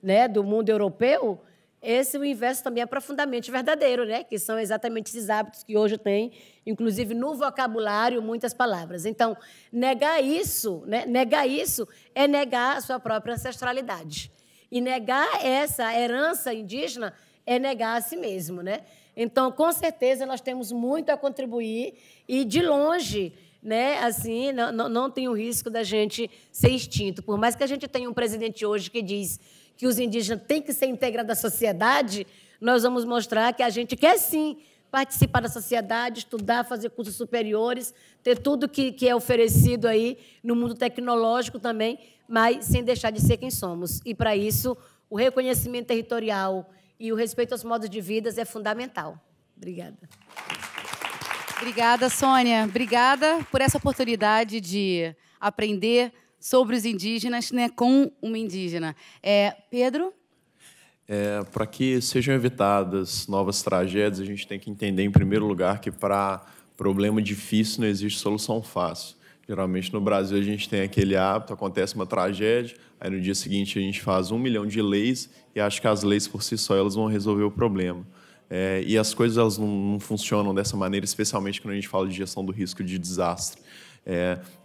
[SPEAKER 4] né, do mundo europeu. O inverso também é profundamente verdadeiro, né? Que são exatamente esses hábitos que hoje tem, inclusive no vocabulário, muitas palavras. Então, negar isso, né? Negar isso é negar a sua própria ancestralidade. E negar essa herança indígena é negar a si mesmo, né? Então, com certeza, nós temos muito a contribuir e, de longe, né, assim, não tem o risco da gente ser extinto. Por mais que a gente tenha um presidente hoje que diz que os indígenas têm que ser integrados à sociedade, nós vamos mostrar que a gente quer, sim, participar da sociedade, estudar, fazer cursos superiores, ter tudo que é oferecido aí no mundo tecnológico também, mas sem deixar de ser quem somos. E, para isso, o reconhecimento territorial e o respeito aos modos de vida é fundamental. Obrigada.
[SPEAKER 1] Obrigada, Sônia. Obrigada por essa oportunidade de aprender sobre os indígenas, né, com uma indígena. Pedro?
[SPEAKER 5] Para que sejam evitadas novas tragédias, a gente tem que entender, em primeiro lugar, que para problema difícil não existe solução fácil. Geralmente, no Brasil, a gente tem aquele hábito, acontece uma tragédia, aí no dia seguinte a gente faz 1 milhão de leis e acha que as leis, por si só, elas vão resolver o problema. E as coisas elas não funcionam dessa maneira, especialmente quando a gente fala de gestão do risco de desastre.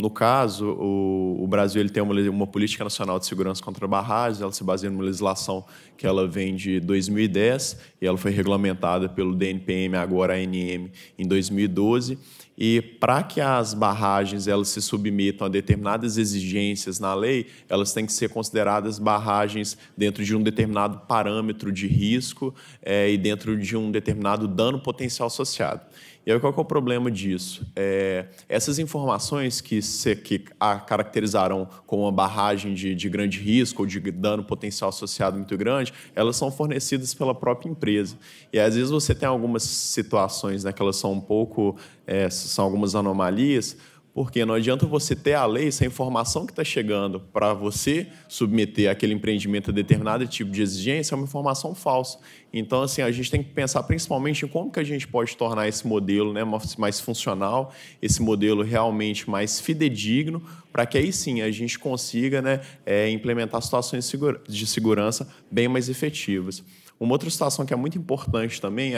[SPEAKER 5] No caso, o Brasil ele tem uma política nacional de segurança contra barragens, ela se baseia numa legislação que ela vem de 2010 e ela foi regulamentada pelo DNPM, agora ANM, em 2012. E para que as barragens elas se submetam a determinadas exigências na lei, elas têm que ser consideradas barragens dentro de um determinado parâmetro de risco e dentro de um determinado dano potencial associado. E aí, qual que é o problema disso? Essas informações que a caracterizarão como uma barragem de grande risco ou de dano potencial associado muito grande, elas são fornecidas pela própria empresa. E, às vezes, você tem algumas situações, né, que elas são são algumas anomalias, porque não adianta você ter a lei se a informação que está chegando para você submeter aquele empreendimento a determinado tipo de exigência é uma informação falsa. Então, assim, a gente tem que pensar principalmente em como que a gente pode tornar esse modelo, né, mais funcional, esse modelo realmente mais fidedigno, para que aí sim a gente consiga, né, implementar situações de segurança bem mais efetivas. Uma outra situação que é muito importante também,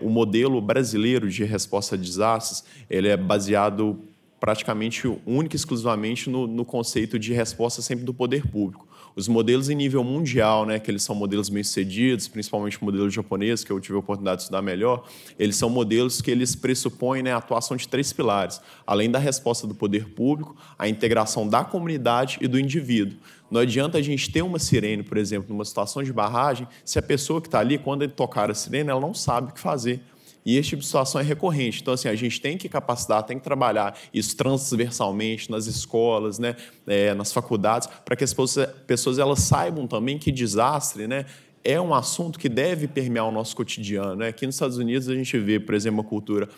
[SPEAKER 5] o modelo brasileiro de resposta a desastres, ele é baseado praticamente única e exclusivamente no conceito de resposta sempre do poder público. Os modelos em nível mundial, né, que eles são modelos bem-sucedidos, principalmente o modelo japonês, que eu tive a oportunidade de estudar melhor, eles são modelos que eles pressupõem, né, a atuação de 3 pilares. Além da resposta do poder público, a integração da comunidade e do indivíduo. Não adianta a gente ter uma sirene, por exemplo, numa situação de barragem, se a pessoa que está ali, quando ele tocar a sirene, ela não sabe o que fazer. E esse tipo de situação é recorrente. Então, assim, a gente tem que capacitar, tem que trabalhar isso transversalmente nas escolas, né, nas faculdades, para que as pessoas elas saibam também que desastre, né, é um assunto que deve permear o nosso cotidiano, né? Aqui nos Estados Unidos, a gente vê, por exemplo, uma cultura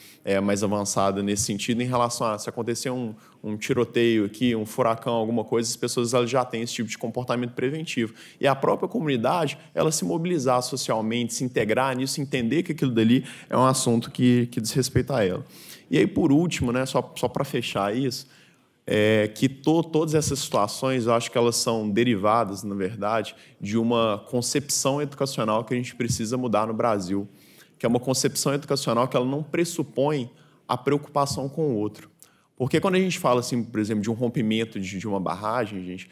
[SPEAKER 5] mais avançada nesse sentido em relação a se acontecer um tiroteio aqui, um furacão, alguma coisa, as pessoas elas já têm esse tipo de comportamento preventivo. E a própria comunidade, ela se mobilizar socialmente, se integrar nisso, entender que aquilo dali é um assunto que diz respeito a ela. E aí, por último, né, só para fechar isso, que todas essas situações, eu acho que elas são derivadas, na verdade, de uma concepção educacional que a gente precisa mudar no Brasil, que é uma concepção educacional que ela não pressupõe a preocupação com o outro. Porque quando a gente fala, assim, por exemplo, de um rompimento de uma barragem, gente,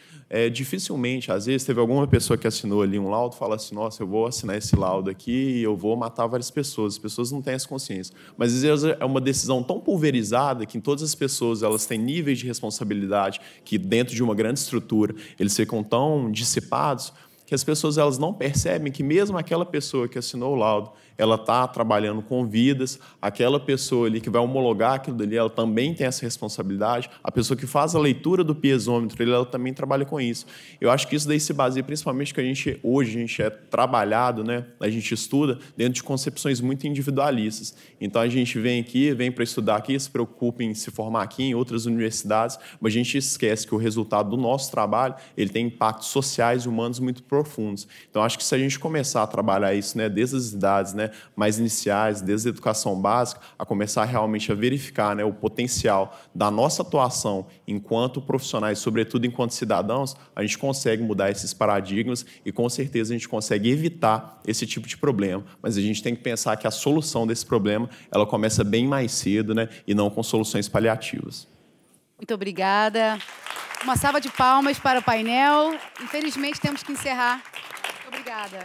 [SPEAKER 5] dificilmente, às vezes, teve alguma pessoa que assinou ali um laudo e fala assim, nossa, eu vou assinar esse laudo aqui e eu vou matar várias pessoas. As pessoas não têm essa consciência. Mas, às vezes, é uma decisão tão pulverizada que todas as pessoas elas têm níveis de responsabilidade que, dentro de uma grande estrutura, eles ficam tão dissipados que as pessoas elas não percebem que mesmo aquela pessoa que assinou o laudo, ela está trabalhando com vidas, aquela pessoa ali que vai homologar aquilo dali, ela também tem essa responsabilidade, a pessoa que faz a leitura do piezômetro, ela também trabalha com isso. Eu acho que isso daí se baseia principalmente que hoje a gente é trabalhado, né? A gente estuda dentro de concepções muito individualistas. Então, a gente vem para estudar aqui, se preocupa em se formar aqui em outras universidades, mas a gente esquece que o resultado do nosso trabalho ele tem impactos sociais e humanos muito profundos. Então, acho que se a gente começar a trabalhar isso, né, desde as idades, né, mais iniciais, desde a educação básica, a começar realmente a verificar, né, o potencial da nossa atuação enquanto profissionais, sobretudo enquanto cidadãos, a gente consegue mudar esses paradigmas e, com certeza, a gente consegue evitar esse tipo de problema. Mas a gente tem que pensar que a solução desse problema ela começa bem mais cedo, né, e não com soluções paliativas.
[SPEAKER 1] Muito obrigada. Uma salva de palmas para o painel. Infelizmente, temos que encerrar. Muito obrigada.